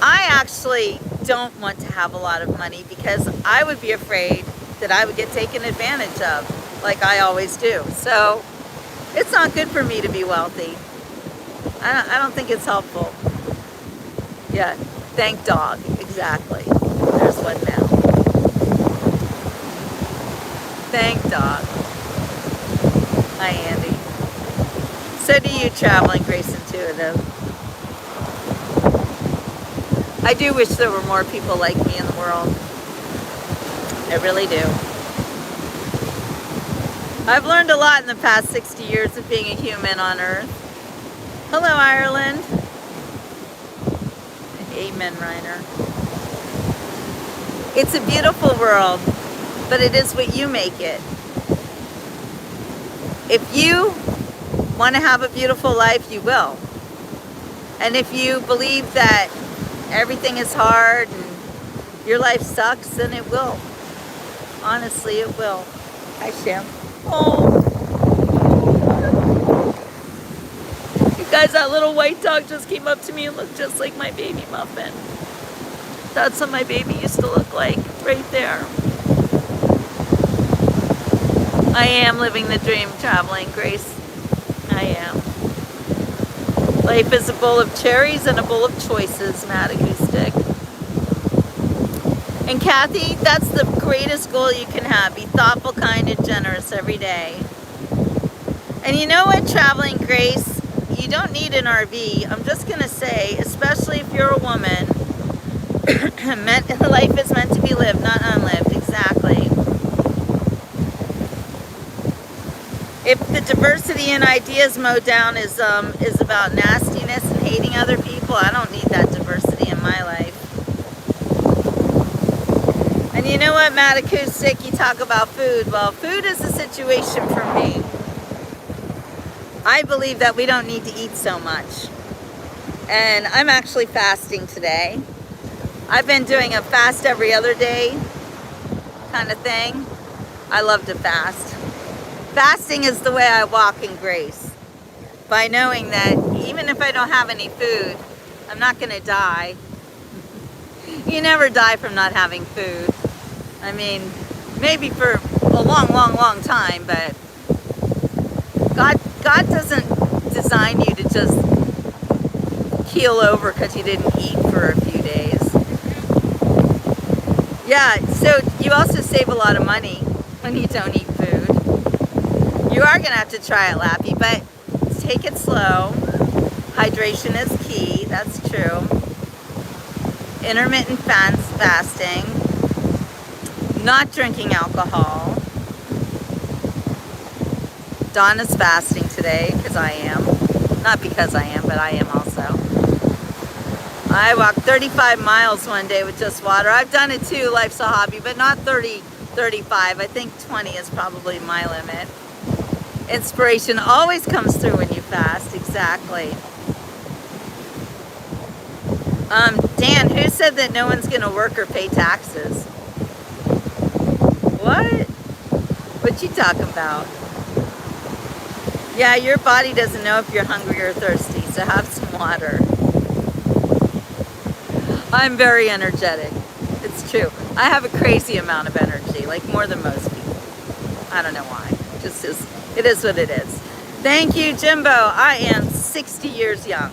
I actually don't want to have a lot of money because I would be afraid that I would get taken advantage of, like I always do. So it's not good for me to be wealthy. I don't think it's helpful. Yeah, thank dog, exactly. There's one now. Thank dog. Hi, Andy. So do you, Traveling Grace Intuitive. I do wish there were more people like me in the world. I really do. I've learned a lot in the past 60 years of being a human on Earth. Hello, Ireland. Amen, Reiner. It's a beautiful world, but it is what you make it. If you want to have a beautiful life, you will. And if you believe that everything is hard and your life sucks, then it will. Honestly, it will. Hi, Shem. Oh. You guys, that little white dog just came up to me and looked just like my baby Muffin. That's what my baby used to look like, right there. I am living the dream, Traveling Grace. I am. Life is a bowl of cherries and a bowl of choices, Matt Acoustic. And Kathy, that's the greatest goal you can have. Be thoughtful, kind, and generous every day. And you know what, Traveling Grace? You don't need an RV. I'm just going to say, especially if you're a woman, life is meant to be lived, not unlived. Exactly. If the diversity in ideas mode down is about nastiness and hating other people, I don't need that diversity in my life. And you know what, Matt Acoustic, you talk about food. Well, food is a situation for me. I believe that we don't need to eat so much. And I'm actually fasting today. I've been doing a fast every other day kind of thing. I love to fast. Fasting is the way I walk in grace. By knowing that even if I don't have any food, I'm not going to die. You never die from not having food. I mean, maybe for a long, long, long time, but God doesn't design you to just keel over because you didn't eat for a few days. Yeah, so you also save a lot of money when you don't eat food. You are going to have to try it, Lappy, but take it slow. Hydration is key, that's true. Intermittent fasting. Not drinking alcohol. Donna's fasting today because I am. Not because I am, but I am also. I walked 35 miles one day with just water. I've done it too, life's a hobby, but not 30 35. I think 20 is probably my limit. Inspiration always comes through when you fast, exactly. Dan, who said that no one's gonna work or pay taxes? What? What you talking about? Yeah, your body doesn't know if you're hungry or thirsty, so have some water. I'm very energetic. It's true. I have a crazy amount of energy, like more than most people. I don't know why. Just is, it is what it is. Thank you, Jimbo. I am 60 years young.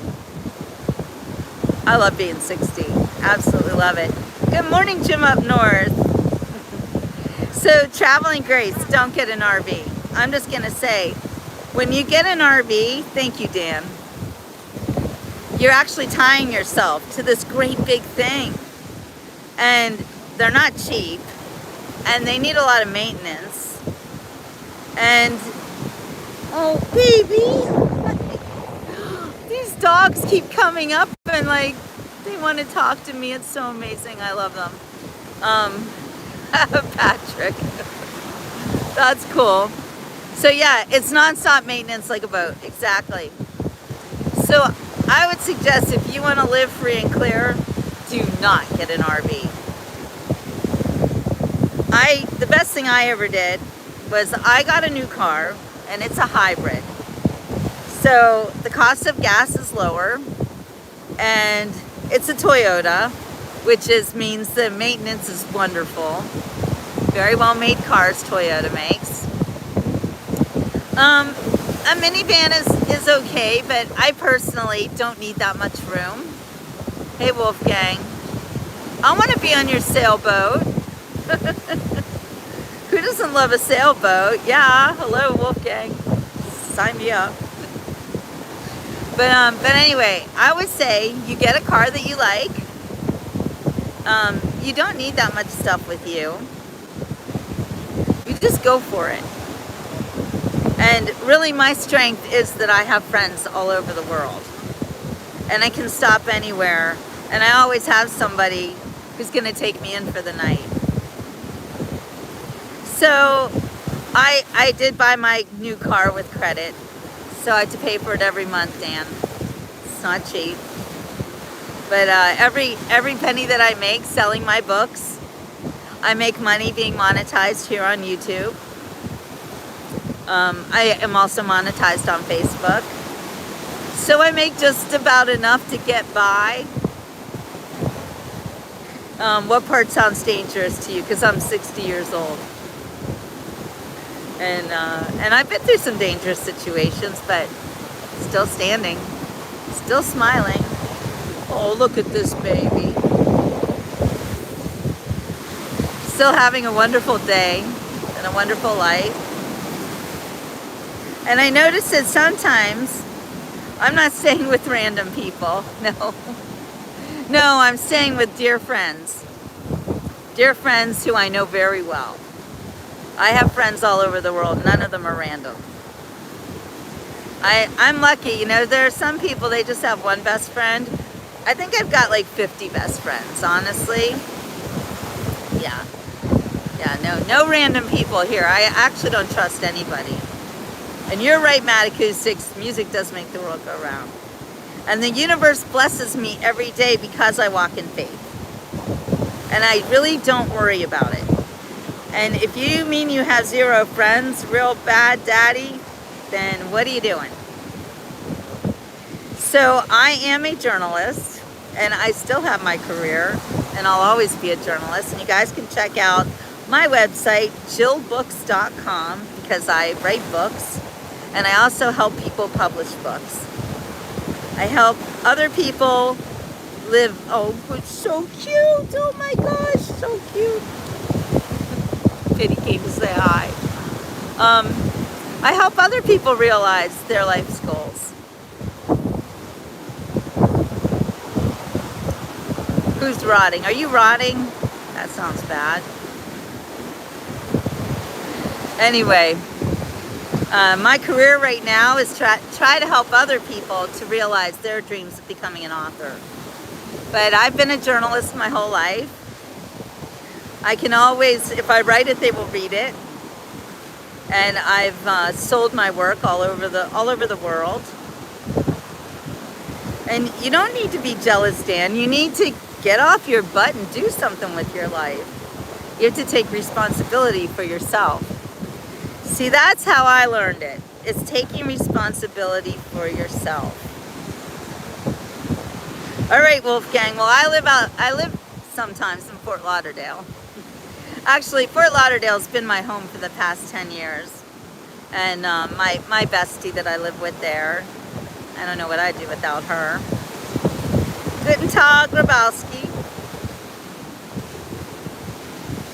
I love being 60. Absolutely love it. Good morning, Jim up north. So, traveling grace, don't get an RV. I'm just going to say, when you get an RV, thank you, Dan, you're actually tying yourself to this great big thing. And they're not cheap. And they need a lot of maintenance. And, oh, baby. These dogs keep coming up and like they want to talk to me. It's so amazing. I love them. Patrick. That's cool. So yeah, it's non-stop maintenance like a boat. Exactly. So I would suggest if you want to live free and clear, do not get an RV. The best thing I ever did was I got a new car and it's a hybrid. So the cost of gas is lower, and it's a Toyota, which means the maintenance is wonderful. Very well made cars Toyota makes. A minivan is okay, but I personally don't need that much room. Hey Wolfgang, I want to be on your sailboat. Who doesn't love a sailboat? Yeah, hello Wolfgang, sign me up. But anyway, I would say you get a car that you like. You don't need that much stuff with you. You just go for it. And really my strength is that I have friends all over the world. And I can stop anywhere. And I always have somebody who's going to take me in for the night. So I did buy my new car with credit. So I had to pay for it every month, Dan. It's not cheap. But every penny that I make selling my books, I make money being monetized here on YouTube. I am also monetized on Facebook. So I make just about enough to get by. What part sounds dangerous to you? Because I'm 60 years old. And I've been through some dangerous situations, but still standing, still smiling. Oh, look at this baby. Still having a wonderful day and a wonderful life. And I notice that sometimes I'm not staying with random people. No. No, I'm staying with dear friends. Dear friends who I know very well. I have friends all over the world. None of them are random. I'm lucky. You know, there are some people, they just have one best friend. I think I've got like 50 best friends, honestly. Yeah. Yeah, no random people here. I actually don't trust anybody. And you're right, Matt Acoustics. Music does make the world go round. And the universe blesses me every day because I walk in faith. And I really don't worry about it. And if you mean you have zero friends, real bad daddy, then what are you doing? So I am a journalist, and I still have my career, and I'll always be a journalist. And you guys can check out my website, jillbooks.com, because I write books, and I also help people publish books. I help other people live. Oh, it's so cute. Oh my gosh, so cute. Pity came to say hi. I help other people realize their life's goals. Who's rotting? Are you rotting? That sounds bad. Anyway, my career right now is try to help other people to realize their dreams of becoming an author. But I've been a journalist my whole life. I can always, if I write it, they will read it. And I've sold my work all over the world. And you don't need to be jealous, Dan. You need to get off your butt and do something with your life. You have to take responsibility for yourself. See, that's how I learned it. It's taking responsibility for yourself. All right, Wolfgang. Well, I live sometimes in Fort Lauderdale. Actually, Fort Lauderdale's been my home for the past 10 years. And my bestie that I live with there, I don't know what I'd do without her. Guten Tag, Grabowski.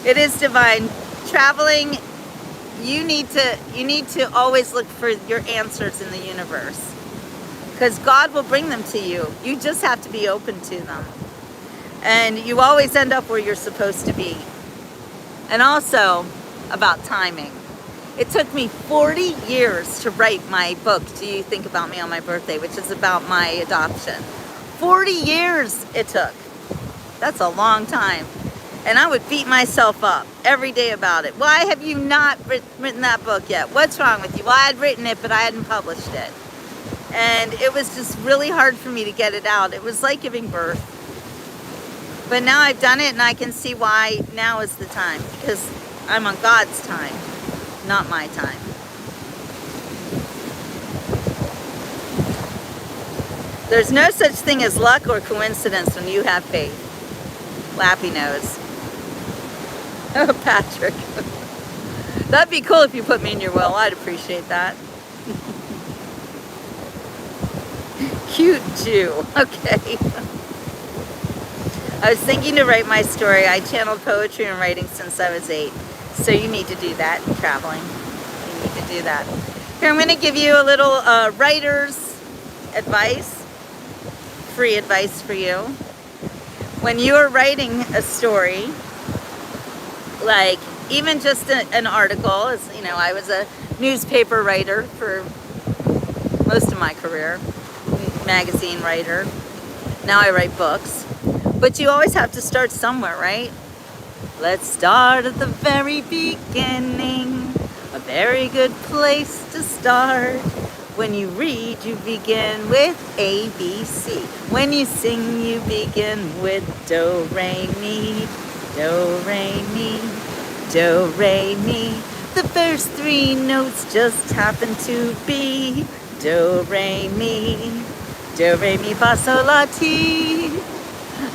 It is divine. Traveling, you need to always look for your answers in the universe. Because God will bring them to you. You just have to be open to them. And you always end up where you're supposed to be. And also, about timing. It took me 40 years to write my book, Do You Think About Me on My Birthday, which is about my adoption. 40 years it took. That's a long time. And I would beat myself up every day about it. Why have you not written that book yet? What's wrong with you? Well, I had written it, but I hadn't published it. And it was just really hard for me to get it out. It was like giving birth. But now I've done it, and I can see why now is the time. Because I'm on God's time, not my time. There's no such thing as luck or coincidence when you have faith. Lappy nose. Oh, Patrick. That'd be cool if you put me in your will. I'd appreciate that. Cute Jew. Okay. I was thinking to write my story. I channeled poetry and writing since I was 8. So you need to do that, traveling. You need to do that. Here, I'm going to give you a little writer's advice. Free advice for you. When you are writing a story, like even just an article, as you know, I was a newspaper writer for most of my career, magazine writer. Now I write books. But you always have to start somewhere, right? Let's start at the very beginning. A very good place to start. When you read, you begin with A, B, C. When you sing, you begin with Do, Re, Mi. Do, Re, Mi. Do, Re, Mi. The first 3 notes just happen to be Do, Re, Mi. Do, Re, Mi, Fa, Sol, La, Ti.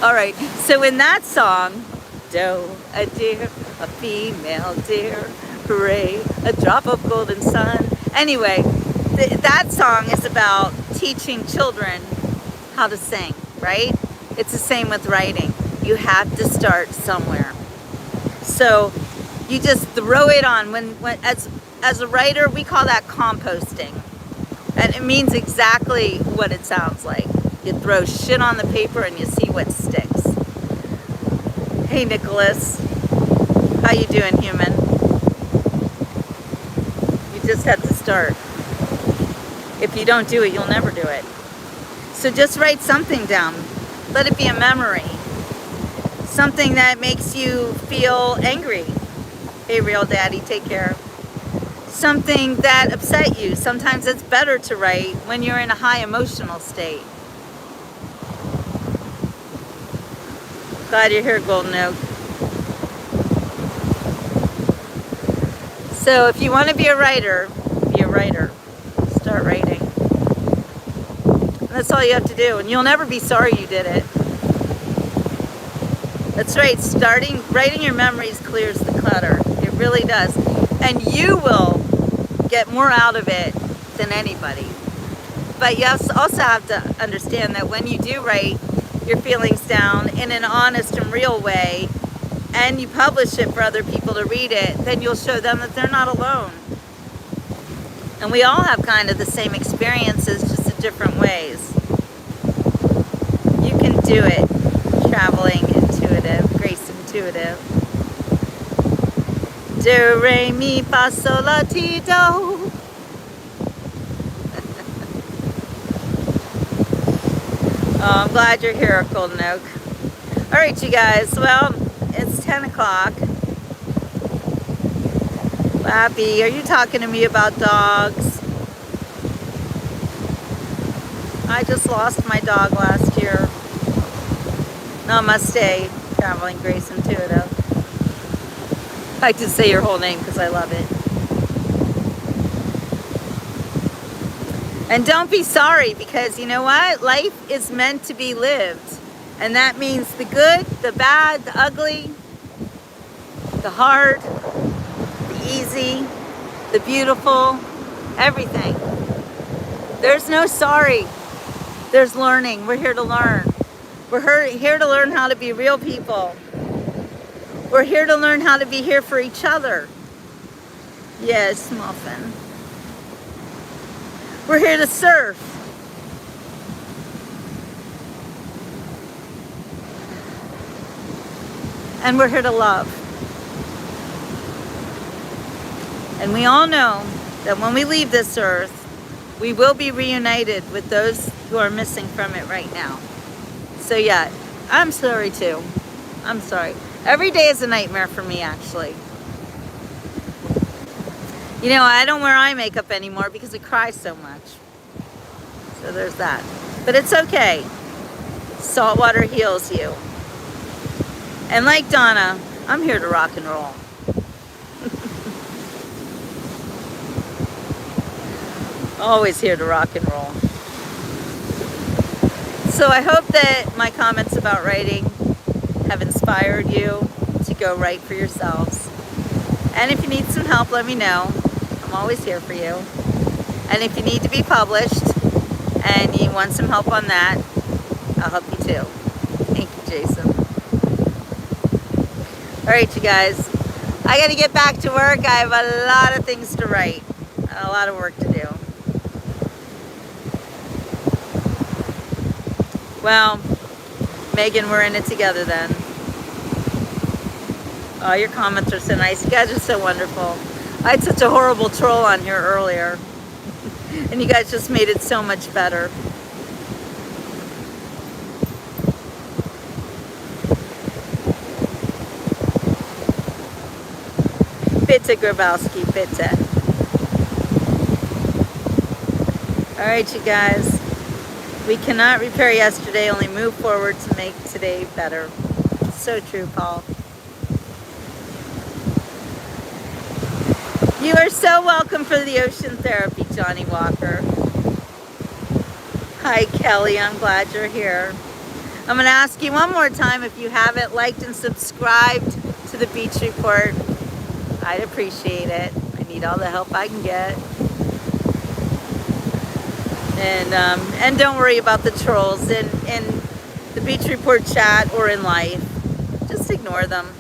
All right, so in that song, doe, a deer, a female deer, hooray, a drop of golden sun. Anyway, that song is about teaching children how to sing, right? It's the same with writing. You have to start somewhere. So you just throw it on. As a writer, we call that composting. And it means exactly what it sounds like. You throw shit on the paper and you see what sticks. Hey, Nicholas. How you doing, human? You just have to start. If you don't do it, you'll never do it. So just write something down. Let it be a memory. Something that makes you feel angry. Hey, real daddy, take care. Something that upset you. Sometimes it's better to write when you're in a high emotional state. Glad you're here, Golden Oak. So if you want to be a writer, be a writer. Start writing. And that's all you have to do. And you'll never be sorry you did it. That's right. Writing your memories clears the clutter. It really does. And you will get more out of it than anybody. But you also have to understand that when you do write your feelings down in an honest and real way, and you publish it for other people to read it, then you'll show them that they're not alone. And we all have kind of the same experiences, just in different ways. You can do it. Traveling intuitive, Grace Intuitive. Do, re, mi, fa, sol, la, ti, do. Oh, I'm glad you're here, Golden Oak. All right, you guys. Well, It's 10 o'clock. Lappy, are you talking to me about dogs? I just lost my dog last year. Namaste, Traveling Grace Intuitive. I like to say your whole name because I love it. And don't be sorry, because you know what? Life is meant to be lived. And that means the good, the bad, the ugly, the hard, the easy, the beautiful, everything. There's no sorry. There's learning. We're here to learn. We're here to learn how to be real people. We're here to learn how to be here for each other. Yes, Muffin. We're here to surf. And we're here to love. And we all know that when we leave this earth, we will be reunited with those who are missing from it right now. So yeah, I'm sorry too. I'm sorry. Every day is a nightmare for me, actually. You know, I don't wear eye makeup anymore because I cry so much. So there's that. But it's okay. Salt water heals you. And like Donna, I'm here to rock and roll. Always here to rock and roll. So I hope that my comments about writing have inspired you to go write for yourselves. And if you need some help, let me know. I'm always here for you. And if you need to be published and you want some help on that, I'll help you too. Thank you, Jason. All right, you guys. I got to get back to work. I have a lot of things to write. A lot of work to do. Well, Megan, we're in it together then. Oh, your comments are so nice. You guys are so wonderful. I had such a horrible troll on here earlier. And you guys just made it so much better. Bitte, Grabowski, bitte. All right, you guys. We cannot repair yesterday, only move forward to make today better. So true, Paul. You are so welcome for the ocean therapy, Johnny Walker. Hi, Kelly. I'm glad you're here. I'm going to ask you one more time, if you haven't liked and subscribed to the Beach Report, I'd appreciate it. I need all the help I can get. And don't worry about the trolls in the Beach Report chat or in life. Just ignore them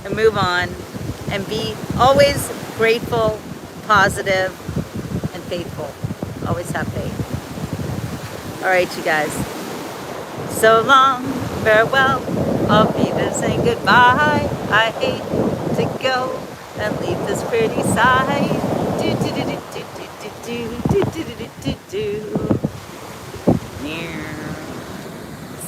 and move on. And be always grateful, positive, and faithful. Always have faith. All right, you guys. So long, farewell. I'll be there saying goodbye. I hate to go and leave this pretty side. Do do do do do do do do do do do.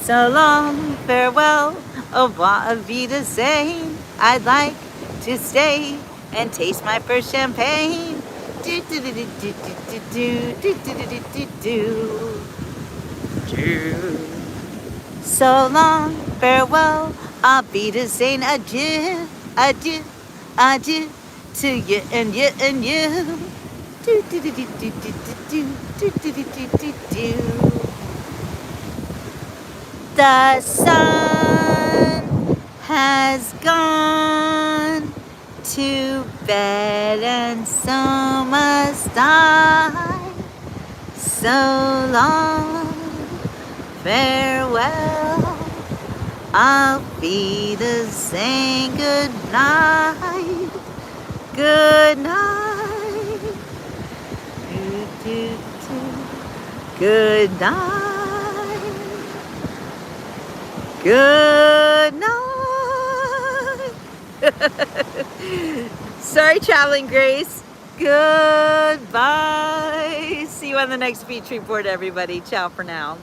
So long, farewell. Au revoir, Wiedersehen. I'd like to stay and taste my first champagne. Do do do do do do do do do do do do. So long, farewell. I'll be the same. Adieu, adieu, adieu to you and you and you. Do do do do do do do do do do do do do. The sun has gone to bed and so must I. So long, farewell. I'll be the saying good night. Good night. Do, do, do. Good night. Good night. Sorry, Traveling Grace. Goodbye. See you on the next Beach Report, everybody. Ciao for now.